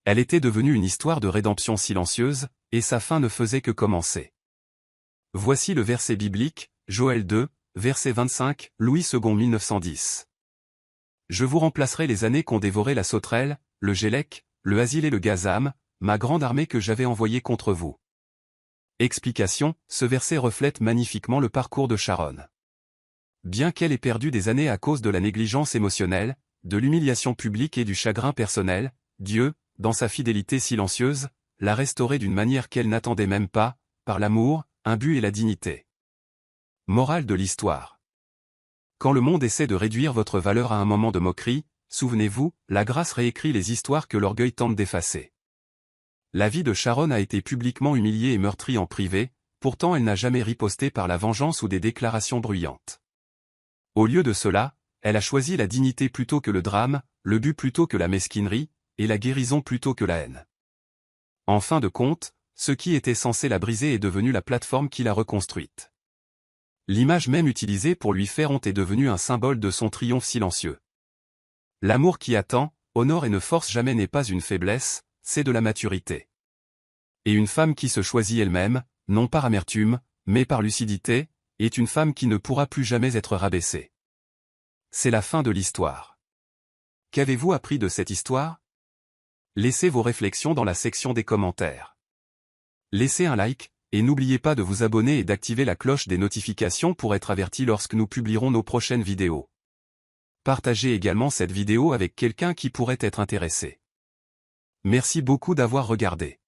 Elle était devenue une histoire de rédemption silencieuse, et sa fin ne faisait que commencer. Voici le verset biblique, Joël 2, verset 25, Louis II 1910. Je vous remplacerai les années qu'ont dévoré la sauterelle, le gélec, le asile et le gazam, ma grande armée que j'avais envoyée contre vous. Explication, ce verset reflète magnifiquement le parcours de Sharon. Bien qu'elle ait perdu des années à cause de la négligence émotionnelle, de l'humiliation publique et du chagrin personnel, Dieu, dans sa fidélité silencieuse, l'a restaurée d'une manière qu'elle n'attendait même pas, par l'amour, un but et la dignité. Morale de l'histoire. Quand le monde essaie de réduire votre valeur à un moment de moquerie, souvenez-vous, la grâce réécrit les histoires que l'orgueil tente d'effacer. La vie de Sharon a été publiquement humiliée et meurtrie en privé, pourtant elle n'a jamais riposté par la vengeance ou des déclarations bruyantes. Au lieu de cela, Elle a choisi la dignité plutôt que le drame, le but plutôt que la mesquinerie, et la guérison plutôt que la haine. En fin de compte, ce qui était censé la briser est devenu la plateforme qui l'a reconstruite. L'image même utilisée pour lui faire honte est devenue un symbole de son triomphe silencieux. L'amour qui attend, honore et ne force jamais n'est pas une faiblesse, c'est de la maturité. Et une femme qui se choisit elle-même, non par amertume, mais par lucidité, est une femme qui ne pourra plus jamais être rabaissée. C'est la fin de l'histoire. Qu'avez-vous appris de cette histoire? Laissez vos réflexions dans la section des commentaires. Laissez un like, et n'oubliez pas de vous abonner et d'activer la cloche des notifications pour être averti lorsque nous publierons nos prochaines vidéos. Partagez également cette vidéo avec quelqu'un qui pourrait être intéressé. Merci beaucoup d'avoir regardé.